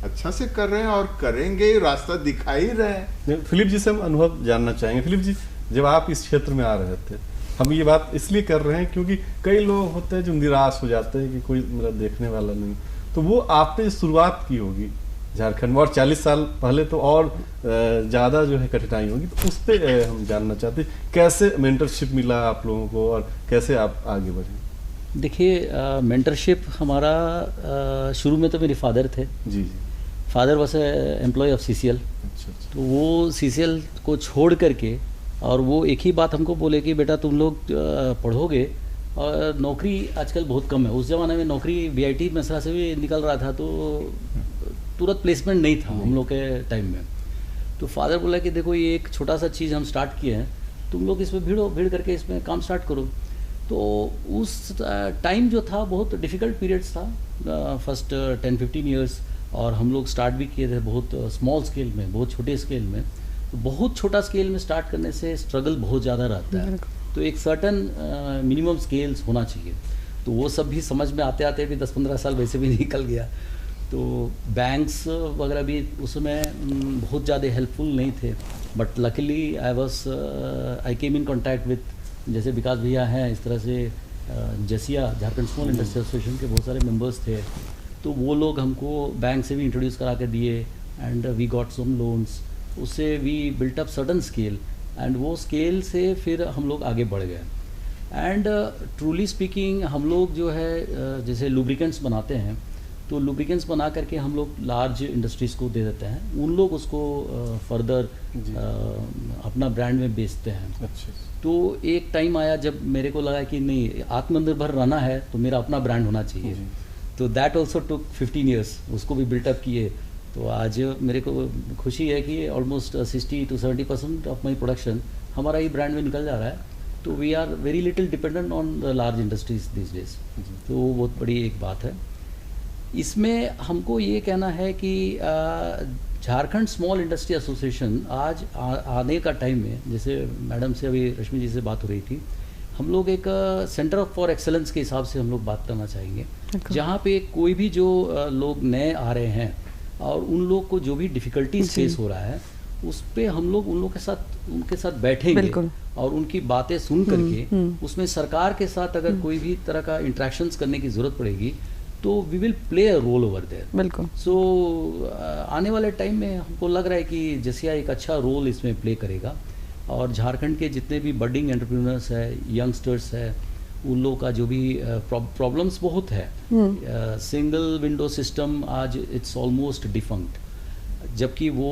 अच्छा से कर रहे हैं और करेंगे, रास्ता दिखा ही रहे हैं। फिलिप जी से हम अनुभव जानना चाहेंगे। फिलिप जी, जब आप इस क्षेत्र में आ रहे थे, हम ये बात इसलिए कर रहे हैं क्योंकि कई लोग होते हैं जो निराश हो जाते हैं कि कोई मेरा देखने वाला नहीं, तो वो आपने शुरुआत की होगी झारखंड में और 40 साल पहले तो और ज़्यादा जो है कठिनाई होगी, तो उस पर हम जानना चाहते हैं कैसे मेंटरशिप मिला आप लोगों को और कैसे आप आगे बढ़े? देखिए, मेंटरशिप हमारा शुरू में तो मेरे फादर थे जी। Father was employ of CCL। अच्छा। तो वो CCL को छोड़ करके और वो एक ही बात हमको बोले कि बेटा तुम लोग पढ़ोगे और नौकरी आजकल बहुत कम है। उस ज़माने में नौकरी BIT मसला से भी निकल रहा था तो तुरंत प्लेसमेंट नहीं था हम लोग के टाइम में। तो फादर बोला कि देखो ये एक छोटा सा चीज़ हम स्टार्ट किए हैं, तुम लोग इसमें भीड़ करके इसमें काम स्टार्ट करो। तो उस टाइम जो था बहुत डिफ़िकल्ट पीरियड्स था, फर्स्ट 10-15 ईयर्स, और हम लोग स्टार्ट भी किए थे बहुत स्मॉल स्केल में, बहुत छोटे स्केल में। तो बहुत छोटा स्केल में स्टार्ट करने से स्ट्रगल बहुत ज़्यादा रहता है, तो एक सर्टन मिनिमम स्केल्स होना चाहिए। तो वो सब भी समझ में आते आते भी 10-15 साल वैसे भी निकल गया। तो बैंक्स वगैरह भी उसमें बहुत ज़्यादा हेल्पफुल नहीं थे, but luckily I came in contact with, जैसे विकास भैया हैं इस तरह से Jasiya Jharkhand small industry association के बहुत सारे मेंबर्स थे, तो वो लोग हमको बैंक से भी इंट्रोड्यूस करा के दिए and we got some loans. उससे we built up certain scale and वो स्केल से फिर हम लोग आगे बढ़ गए। एंड ट्रूली स्पीकिंग हम लोग जो है जैसे लुब्रिकेंट्स बनाते हैं, तो लुब्रिकेंट्स बना करके हम लोग लार्ज इंडस्ट्रीज़ को दे देते हैं, उन लोग उसको फर्दर अपना ब्रांड में बेचते हैं। अच्छा। तो एक टाइम आया जब मेरे को लगा कि नहीं, आत्मनिर्भर रहना है तो मेरा अपना ब्रांड होना चाहिए। तो दैट ऑल्सो टुक 15 ईयर्स, उसको भी बिल्टअप किए। तो आज मेरे को खुशी है कि almost 60 to 70% of my production हमारा ही ब्रांड में निकल जा रहा है। तो we are very little dependent on the large industries this days. तो वो बहुत बड़ी एक बात है। इसमें हमको ये कहना है कि झारखंड स्मॉल इंडस्ट्री एसोसिएशन आज आने का टाइम में, जैसे मैडम से अभी रश्मि जी से बात हो रही थी, हम लोग एक सेंटर फॉर एक्सेलेंस के हिसाब से हम लोग बात करना चाहेंगे, जहाँ पे कोई भी जो लोग नए आ रहे हैं और उन लोग को जो भी डिफ़िकल्टीज फेस हो रहा है, उस पे हम लोग उनके साथ बैठेंगे और उनकी बातें सुन करके उसमें सरकार के साथ अगर कोई भी तरह का इंटरेक्शंस करने की ज़रूरत पड़ेगी तो we will play a role over there. बिल्कुल। सो आने वाले टाइम में हमको लग रहा है कि जसिया एक अच्छा रोल इसमें प्ले करेगा और झारखंड के जितने भी बडिंग एंटरप्रेन्योर्स है, यंगस्टर्स है, उन लोगों का जो भी प्रॉब्लम्स बहुत है। सिंगल विंडो सिस्टम आज इट्स ऑलमोस्ट डिफंक्ट, जबकि वो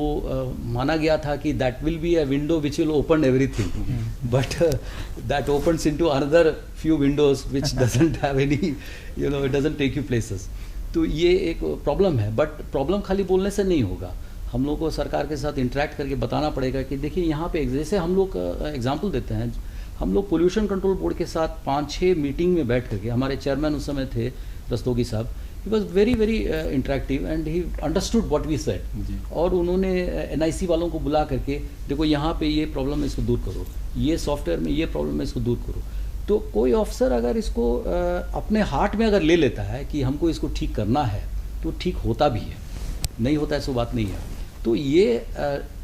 माना गया था कि that will be a window which will open everything, but that opens into another few windows which doesn't have any, it doesn't take you places. तो ये एक प्रॉब्लम है, बट प्रॉब्लम खाली बोलने से नहीं होगा, हम लोग को सरकार के साथ इंटरेक्ट करके बताना पड़ेगा कि देखिए यहाँ पे जैसे हम लोग एग्जांपल देते हैं, हम लोग पोल्यूशन कंट्रोल बोर्ड के साथ 5-6 मीटिंग में बैठ करके, हमारे चेयरमैन उस समय थे रस्तोगी साहब, he was very very interactive and he understood what we said, और उन्होंने NIC वालों को बुला करके देखो यहाँ पे ये प्रॉब्लम है, इसको दूर करो, ये सॉफ्टवेयर में ये प्रॉब्लम है, इसको दूर करो। तो कोई ऑफिसर अगर इसको अपने हार्ट में अगर ले लेता है कि हमको इसको ठीक करना है, तो ठीक होता भी है, नहीं होता ऐसी बात नहीं है। तो ये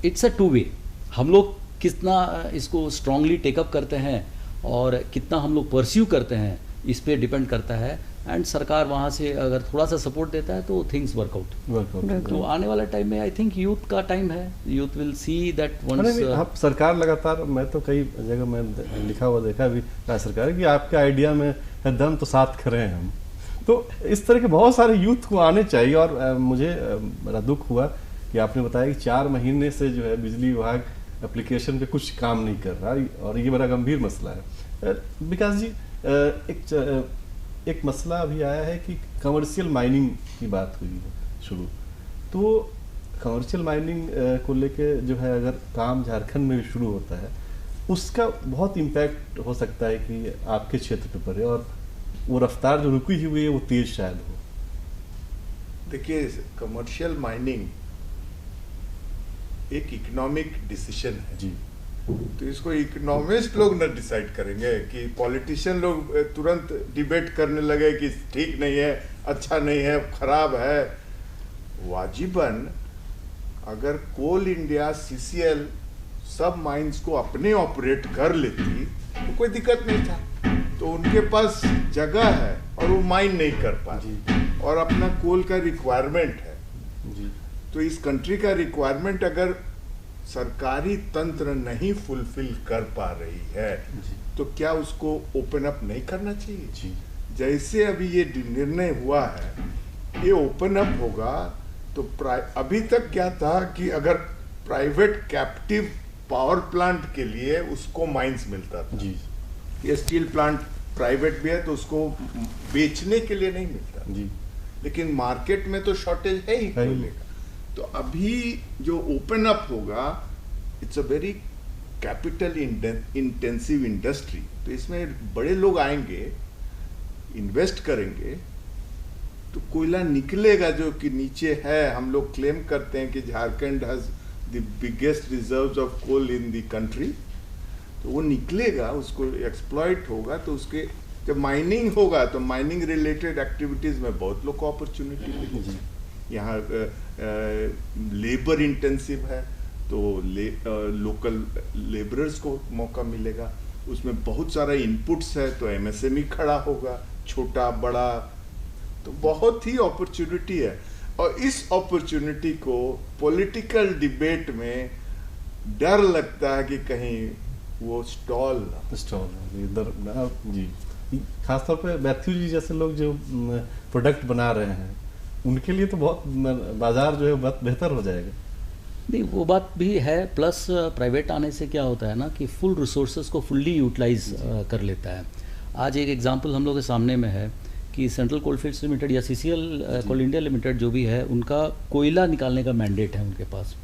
इट्स अ टू वे, हम लोग कितना इसको स्ट्रांगली टेकअप करते हैं और कितना हम लोग परस्यू करते हैं, इस पे डिपेंड करता है। एंड सरकार वहाँ से अगर थोड़ा सा सपोर्ट देता है तो थिंग्स वर्कआउट। तो आने वाला टाइम में आई थिंक यूथ का टाइम है, youth will see that once सरकार लगातार, मैं तो कई जगह में लिखा हुआ देखा भी सरकार कि आपके आइडिया में है दम तो साथ खड़े हैं हम। तो इस तरह के बहुत सारे यूथ को आने चाहिए। और मुझे बड़ा दुख हुआ कि आपने बताया कि 4 महीने से जो है बिजली विभाग एप्लीकेशन पे कुछ काम नहीं कर रहा, और ये बड़ा गंभीर मसला है। विकास जी, एक मसला अभी आया है कि कमर्शियल माइनिंग की बात हुई है शुरू, तो कमर्शियल माइनिंग को लेके जो है अगर काम झारखंड में भी शुरू होता है, उसका बहुत इम्पैक्ट हो सकता है कि आपके क्षेत्र पे पड़े, और वो रफ्तार जो रुकी हुई है वो तेज शायद हो। देखिए, कमर्शियल माइनिंग एक इकोनॉमिक डिसीजन है जी, तो इसको इकोनॉमिस्ट लोग न डिसाइड करेंगे कि पॉलिटिशियन लोग तुरंत डिबेट करने लगे कि ठीक नहीं है, अच्छा नहीं है, खराब है। वाजिबन अगर कोल इंडिया CCL सब माइंस को अपने ऑपरेट कर लेती तो कोई दिक्कत नहीं था। तो उनके पास जगह है और वो माइन नहीं कर पाते, और अपना कोल का रिक्वायरमेंट है जी। तो इस कंट्री का रिक्वायरमेंट अगर सरकारी तंत्र नहीं फुलफिल कर पा रही है तो क्या उसको ओपन अप नहीं करना चाहिए जी। जैसे अभी ये निर्णय हुआ है, ये ओपन अप होगा तो अभी तक क्या था कि अगर प्राइवेट कैप्टिव पावर प्लांट के लिए उसको माइंस मिलता था जी। ये स्टील प्लांट प्राइवेट भी है तो उसको बेचने के लिए नहीं मिलता जी। लेकिन मार्केट में तो शॉर्टेज है ही कोयले का। तो अभी जो ओपन अप होगा, it's a very capital intensive industry, तो इसमें बड़े लोग आएंगे, इन्वेस्ट करेंगे, तो कोयला निकलेगा जो कि नीचे है। हम लोग क्लेम करते हैं कि Jharkhand has the biggest reserves of coal in the country, तो वो निकलेगा, उसको एक्सप्लॉइट होगा, तो उसके जब माइनिंग होगा तो माइनिंग रिलेटेड एक्टिविटीज में बहुत लोग को अपॉर्चुनिटी मिलेगी। यहाँ लेबर इंटेंसिव है तो लोकल लेबरर्स को मौका मिलेगा, उसमें बहुत सारा इनपुट्स है तो MSME खड़ा होगा, छोटा बड़ा, तो बहुत ही अपॉर्चुनिटी है। और इस अपॉर्चुनिटी को पॉलिटिकल डिबेट में डर लगता है कि कहीं वो स्टॉल इधर जी। खासतौर पे मैथ्यू जी जैसे लोग जो प्रोडक्ट बना रहे हैं उनके लिए तो बहुत बाजार जो है बहुत बेहतर हो जाएगा। नहीं, वो बात भी है, प्लस प्राइवेट आने से क्या होता है ना कि फुल रिसोर्सेज को फुल्ली यूटिलाइज कर लेता है। आज एक एग्जांपल हम लोग के सामने में है कि सेंट्रल कोलफील्ड्स लिमिटेड या CCL कोल इंडिया लिमिटेड जो भी है, उनका कोयला निकालने का मैंडेट है उनके पास,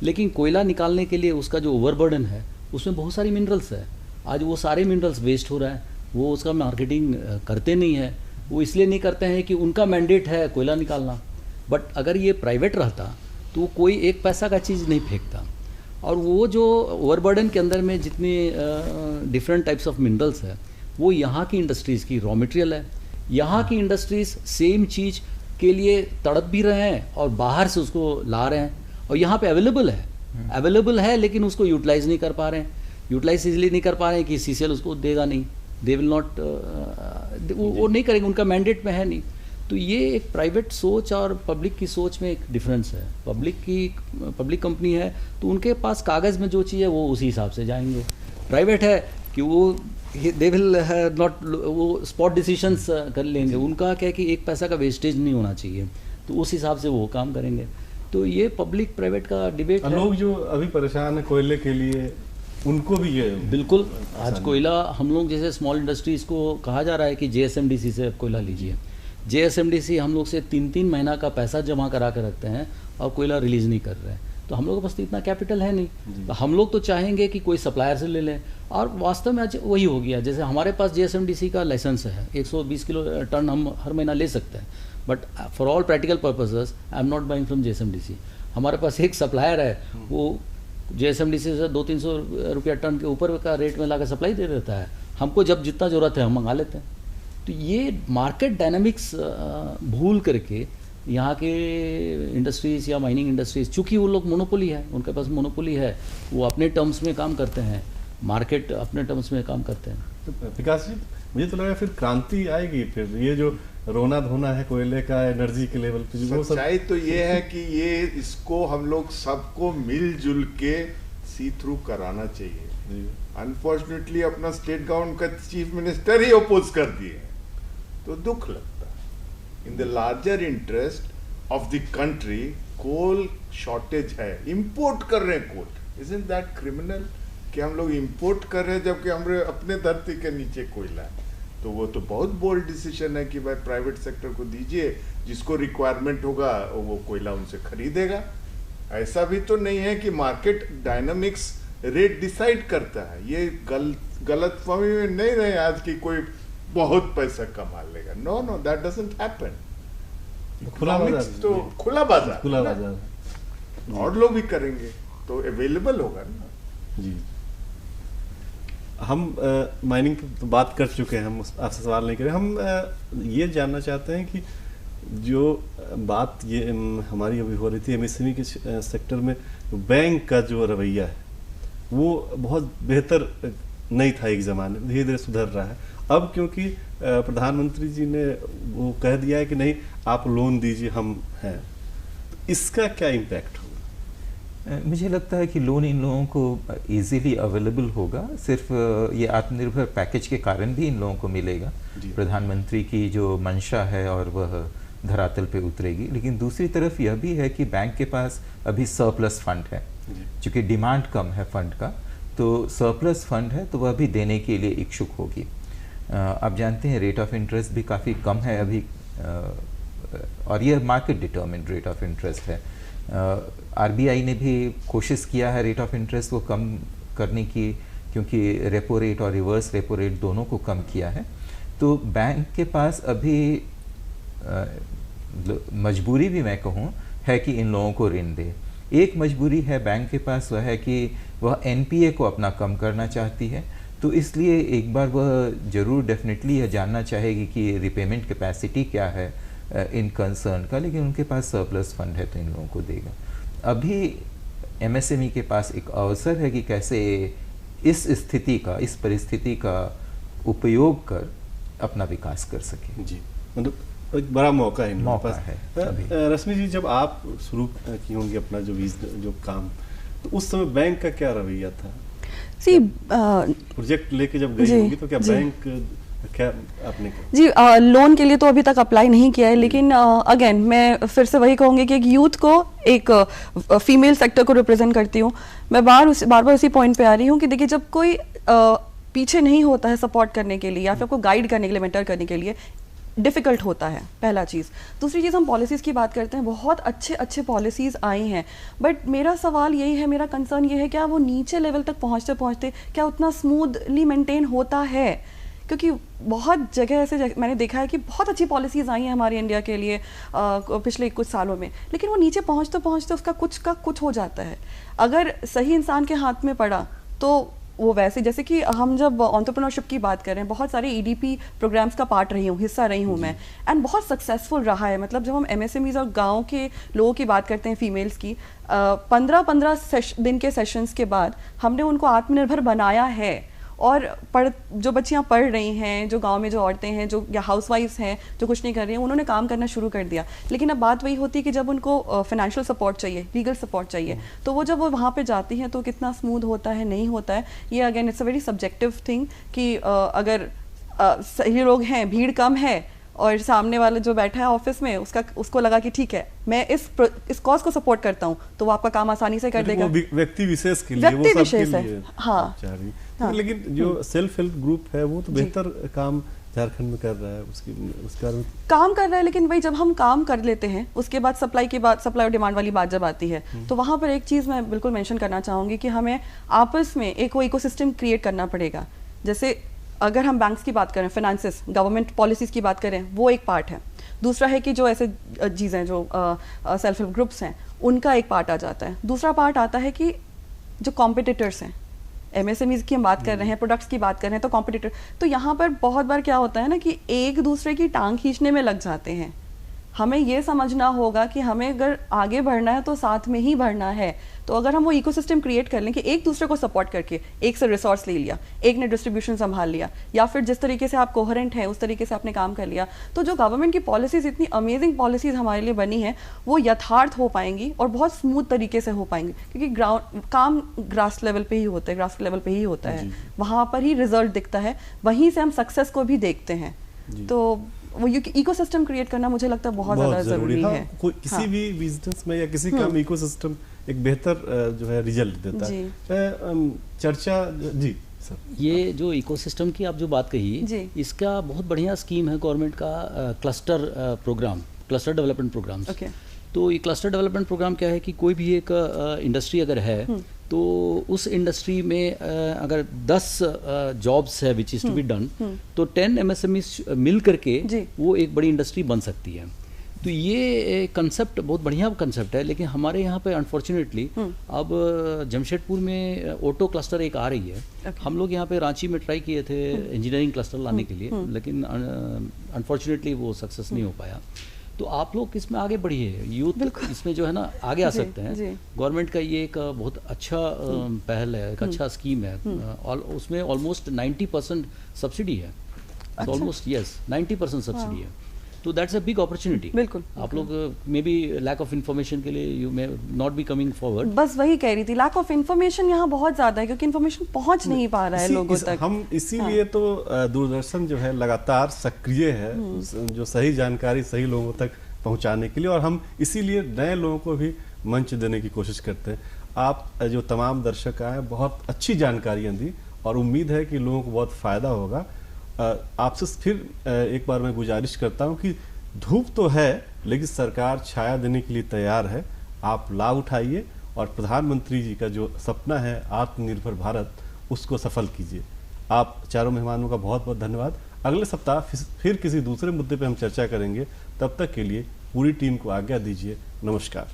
लेकिन कोयला निकालने के लिए उसका जो ओवरबर्डन है उसमें बहुत सारी मिनरल्स है। आज वो सारे मिनरल्स वेस्ट हो रहा है, वो उसका मार्केटिंग करते नहीं है। वो इसलिए नहीं करते हैं कि उनका मैंडेट है कोयला निकालना, बट अगर ये प्राइवेट रहता तो कोई एक पैसा का चीज़ नहीं फेंकता। और वो जो ओवरबर्डन के अंदर में जितनी डिफरेंट टाइप्स ऑफ मिनरल्स है, वो यहाँ की इंडस्ट्रीज़ की रॉ मटेरियल है। यहाँ की इंडस्ट्रीज़ सेम चीज़ के लिए तड़प भी रहे हैं और बाहर से उसको ला रहे हैं, और यहाँ पे अवेलेबल है लेकिन उसको यूटिलाइज नहीं कर पा रहे हैं। यूटिलाइज इसलिए नहीं कर पा रहे हैं कि CCL उसको देगा नहीं, दे विल नॉट, वो नहीं करेंगे, उनका मैंडेट में है नहीं। तो ये एक प्राइवेट सोच और पब्लिक की सोच में एक डिफरेंस है। पब्लिक कंपनी है तो उनके पास कागज़ में जो चीज़ है वो उसी हिसाब से जाएंगे। प्राइवेट है कि वो दे विल नॉट, वो स्पॉट डिसीजंस कर लेंगे। उनका क्या है कि एक पैसा का वेस्टेज नहीं होना चाहिए, तो उस हिसाब से वो काम करेंगे। तो ये पब्लिक प्राइवेट का डिबेट है। लोग जो अभी परेशान है कोयले के लिए, उनको भी ये बिल्कुल, आज कोयला हम लोग जैसे स्मॉल इंडस्ट्रीज़ को कहा जा रहा है कि JSMDC से कोयला लीजिए। JSMDC हम लोग से 3-3 महीना का पैसा जमा करा कर रखते हैं और कोयला रिलीज नहीं कर रहे हैं। तो हम लोगों के पास तो इतना कैपिटल है नहीं, तो हम लोग तो चाहेंगे कि कोई सप्लायर से ले लें। और वास्तव में आज वही हो गया, जैसे हमारे पास JSMDC का लाइसेंस है, 120 किलो टन हम हर महीना ले सकते हैं, but for all practical purposes I am not buying from JSMDC। हमारे पास एक सप्लायर है, वो JSMDC से 200-300 रुपया टन के ऊपर का रेट में लाकर सप्लाई दे देता है। हमको जब जितना ज़रूरत है हम मंगा लेते हैं। तो ये मार्केट डायनामिक्स भूल करके यहाँ के इंडस्ट्रीज़ या माइनिंग इंडस्ट्रीज़, चूँकि वो लोग मोनोपोली है, उनके पास मोनोपोली है, वो अपने टर्म्स में काम करते हैं, मार्केट अपने टर्म्स में काम करते हैं। तो विकास जी, मुझे तो लगा फिर क्रांति आएगी, फिर ये जो रोना धोना है कोयले का एनर्जी के लेवल पे, वो सब सच्चाई तो ये है कि ये इसको हम लोग सबको मिलजुल के सी थ्रू कराना चाहिए। अनफॉर्चुनेटली अपना स्टेट गवर्नमेंट का चीफ मिनिस्टर ही अपोज कर दिए, तो दुख लगता है। In the larger interest of the country coal shortage है, इंपोर्ट कर रहे हैं कोल, इजंट दैट क्रिमिनल कि हम लोग इंपोर्ट कर रहे हैं जबकि हमारे अपने धरती के नीचे कोयला है। तो वो तो बहुत बोल्ड डिसीजन है कि भाई प्राइवेट सेक्टर को दीजिए, जिसको रिक्वायरमेंट होगा वो कोयला उनसे खरीदेगा। ऐसा भी तो नहीं है कि मार्केट डायनामिक्स रेट डिसाइड करता है। ये गलतफहमी में नहीं रहे आज की कोई बहुत पैसा कमा लेगा, no no, that doesn't happen. खुला बाजार, तो खुला बाजार और लोग भी करेंगे तो अवेलेबल होगा ना जी। हम माइनिंग की तो बात कर चुके हैं, हम आपसे सवाल नहीं करें। हम ये जानना चाहते हैं कि जो बात ये हमारी अभी हो रही थी MSME के सेक्टर में, बैंक का जो रवैया है वो बहुत बेहतर नहीं था एक ज़माने में, धीरे धीरे सुधर रहा है। अब क्योंकि प्रधानमंत्री जी ने वो कह दिया है कि नहीं आप लोन दीजिए, हम हैं, तो इसका क्या इम्पैक्ट होगा? मुझे लगता है कि लोन इन लोगों को इजीली अवेलेबल होगा, सिर्फ ये आत्मनिर्भर पैकेज के कारण भी इन लोगों को मिलेगा। प्रधानमंत्री की जो मंशा है और वह धरातल पे उतरेगी। लेकिन दूसरी तरफ यह भी है कि बैंक के पास अभी सरप्लस फंड है, क्योंकि डिमांड कम है फंड का, तो सरप्लस फंड है तो वह भी देने के लिए इच्छुक होगी। आप जानते हैं रेट ऑफ इंटरेस्ट भी काफ़ी कम है अभी, और यह market determined rate of interest है। RBI ने भी कोशिश किया है रेट ऑफ इंटरेस्ट को कम करने की, क्योंकि रेपो रेट और रिवर्स रेपो रेट दोनों को कम किया है। तो बैंक के पास अभी मजबूरी भी मैं कहूँ है कि इन लोगों को ऋण दे। एक मजबूरी है बैंक के पास, वह है कि वह NPA को अपना कम करना चाहती है, तो इसलिए एक बार वह ज़रूर डेफिनेटली यह जानना चाहेगी कि रिपेमेंट कैपेसिटी क्या है इन कंसर्न का, लेकिन उनके पास सरप्लस फंड है तो इन लोगों को देगा। अभी MSME के पास एक अवसर है कि कैसे इस स्थिति का, इस परिस्थिति का उपयोग कर अपना विकास कर सके। जी, मतलब एक बड़ा मौका है इन लोगों के पास है। रश्मि जी, जब आप शुरू की होंगी अपना जो काम, तो उस समय बैंक का क्या रवैया था? प्रोजेक्ट लेके जब गई होंगी तो क्या बैंक क्या आपने जी लोन के लिए तो अभी तक अप्लाई नहीं किया है, लेकिन अगेन मैं फिर से वही कहूँगी कि एक यूथ को, एक फीमेल सेक्टर को रिप्रेजेंट करती हूँ। मैं बार बार उसी पॉइंट पे आ रही हूँ कि देखिए, जब कोई पीछे नहीं होता है सपोर्ट करने के लिए या फिर आपको गाइड करने के लिए, मेंटर करने के लिए, डिफ़िकल्ट होता है, पहला चीज़। दूसरी चीज़, हम पॉलिसीज़ की बात करते हैं, बहुत अच्छे पॉलिसीज़ आई हैं, बट मेरा सवाल यही है, मेरा कंसर्न ये है, क्या वो नीचे लेवल तक पहुँचते क्या उतना स्मूथली मेंटेन होता है? क्योंकि बहुत जगह ऐसे मैंने देखा है कि बहुत अच्छी पॉलिसीज़ आई हैं हमारे इंडिया के लिए पिछले कुछ सालों में, लेकिन वो नीचे पहुँचते उसका कुछ हो जाता है। अगर सही इंसान के हाथ में पड़ा तो वो वैसे, जैसे कि हम जब एंटरप्रेन्योरशिप की बात कर रहे हैं, बहुत सारे EDP प्रोग्राम्स का पार्ट रही हूँ, हिस्सा रही हूँ मैं, एंड बहुत सक्सेसफुल रहा है। मतलब जब हम MSMEs और गाँव के लोगों की बात करते हैं, फीमेल्स की, 15 दिन के सेशंस के बाद हमने उनको आत्मनिर्भर बनाया है। और जो बच्चियां पढ़ रही हैं, जो गांव में जो औरतें हैं, जो या हाउसवाइफ्स हैं जो कुछ नहीं कर रही हैं, उन्होंने काम करना शुरू कर दिया। लेकिन अब बात वही होती है कि जब उनको फाइनेंशियल सपोर्ट चाहिए, लीगल सपोर्ट चाहिए, तो वो जब वो वहाँ पे जाती हैं तो कितना स्मूथ होता है, नहीं होता है, ये again it's a very subjective thing कि अगर सही लोग हैं, भीड़ कम है और सामने वाला जो बैठा है ऑफिस में, उसको लगा कि ठीक है मैं इस कॉज को सपोर्ट करता हूँ, तो वो आपका काम आसानी से कर देगा। व्यक्ति विशेष के लिए, व्यक्ति विशेष है, हाँ। लेकिन जो सेल्फ हेल्प ग्रुप है वो तो बेहतर काम झारखंड में कर रहा है उसका काम कर रहा है, लेकिन भाई जब हम काम कर लेते हैं उसके बाद सप्लाई और डिमांड वाली बात जब आती है तो वहाँ पर एक चीज़ मैं बिल्कुल मेंशन करना चाहूँगी कि हमें आपस में एक वो इकोसिस्टम क्रिएट करना पड़ेगा। जैसे अगर हम बैंक्स की बात करें, फाइनेंसेस, गवर्नमेंट पॉलिसीज़ की बात करें, वो एक पार्ट है। दूसरा है कि जो ऐसे चीज़ें जो सेल्फ हेल्प ग्रुप्स हैं उनका एक पार्ट आ जाता है। दूसरा पार्ट आता है कि जो कॉम्पिटिटर्स हैं, MSMEs की हम बात कर रहे हैं, प्रोडक्ट्स की बात कर रहे हैं, तो कॉम्पिटिटर, तो यहाँ पर बहुत बार क्या होता है ना कि एक दूसरे की टांग खींचने में लग जाते हैं। हमें ये समझना होगा कि हमें अगर आगे बढ़ना है तो साथ में ही बढ़ना है। तो अगर हम वो इकोसिस्टम क्रिएट कर लें कि एक दूसरे को सपोर्ट करके, एक से रिसोर्स ले लिया, एक ने डिस्ट्रीब्यूशन संभाल लिया, या फिर जिस तरीके से आप कोहेरेंट हैं उस तरीके से आपने काम कर लिया, तो जो गवर्नमेंट की पॉलिसीज, इतनी अमेजिंग पॉलिसीज हमारे लिए बनी है, वो यथार्थ हो पाएंगी और बहुत स्मूथ तरीके से हो पाएंगी। क्योंकि काम ग्रास लेवल पे ही होता है, ग्रास लेवल पे ही होता है, वहाँ पर ही रिजल्ट दिखता है, वहीं से हम सक्सेस को भी देखते हैं। तो वो इकोसिस्टम क्रिएट करना मुझे लगता है बहुत ज़्यादा ज़रूरी है। कोई किसी भी बिजनेस में या किसी काम में इकोसिस्टम एक बेहतर जो है रिजल्ट देता है। चर्चा जी सर, ये जो इकोसिस्टम की आप जो बात कही, इसका बहुत बढ़िया स्कीम है गवर्नमेंट का, cluster programme, cluster development programme. तो ये क्लस्टर डेवलपमेंट प्रोग्राम क्या है कि कोई भी एक इंडस्ट्री अगर है तो उस इंडस्ट्री में अगर 10 जॉब्स है which is to be done, तो 10 MSMEs मिल करके वो एक बड़ी इंडस्ट्री बन सकती है। तो ये कंसेप्ट बहुत बढ़िया कंसेप्ट है, लेकिन हमारे यहाँ पे अनफॉर्चुनेटली अब जमशेदपुर में ऑटो क्लस्टर एक आ रही है। हम लोग यहाँ पे रांची में ट्राई किए थे इंजीनियरिंग क्लस्टर लाने के लिए, लेकिन अनफॉर्चुनेटली वो सक्सेस नहीं हो पाया। तो आप लोग इसमें आगे बढ़िए, यूथ इसमें जो है ना आगे आ सकते हैं। गवर्नमेंट का ये एक बहुत अच्छा पहल है, एक अच्छा स्कीम है, और उसमें ऑलमोस्ट 90% सब्सिडी है, ऑलमोस्ट यस 90% सब्सिडी है। तो दैट्स अ बिग अपॉर्चुनिटी। बिल्कुल, आप लोग may be lack of information के लिए you may not be coming forward. बस वही कह रही थी, लैक ऑफ इन्फॉर्मेशन यहाँ बहुत ज्यादा है, क्योंकि इन्फॉर्मेशन पहुँच नहीं पा रहा है लोगों तक। हम इसीलिए तो दूरदर्शन जो है लगातार सक्रिय है, जो सही जानकारी सही लोगों तक पहुँचाने के लिए, और हम इसीलिए नए लोगों को भी मंच देने की कोशिश करते हैं। आप जो तमाम दर्शक आए बहुत अच्छी जानकारियाँ दी, और उम्मीद है कि लोगों को बहुत फ़ायदा होगा। आपसे फिर एक बार मैं गुजारिश करता हूं कि धूप तो है लेकिन सरकार छाया देने के लिए तैयार है। आप लाभ उठाइए और प्रधानमंत्री जी का जो सपना है आत्मनिर्भर भारत, उसको सफल कीजिए। आप चारों मेहमानों का बहुत बहुत धन्यवाद। अगले सप्ताह फिर किसी दूसरे मुद्दे पर हम चर्चा करेंगे। तब तक के लिए पूरी टीम को आज्ञा दीजिए। नमस्कार।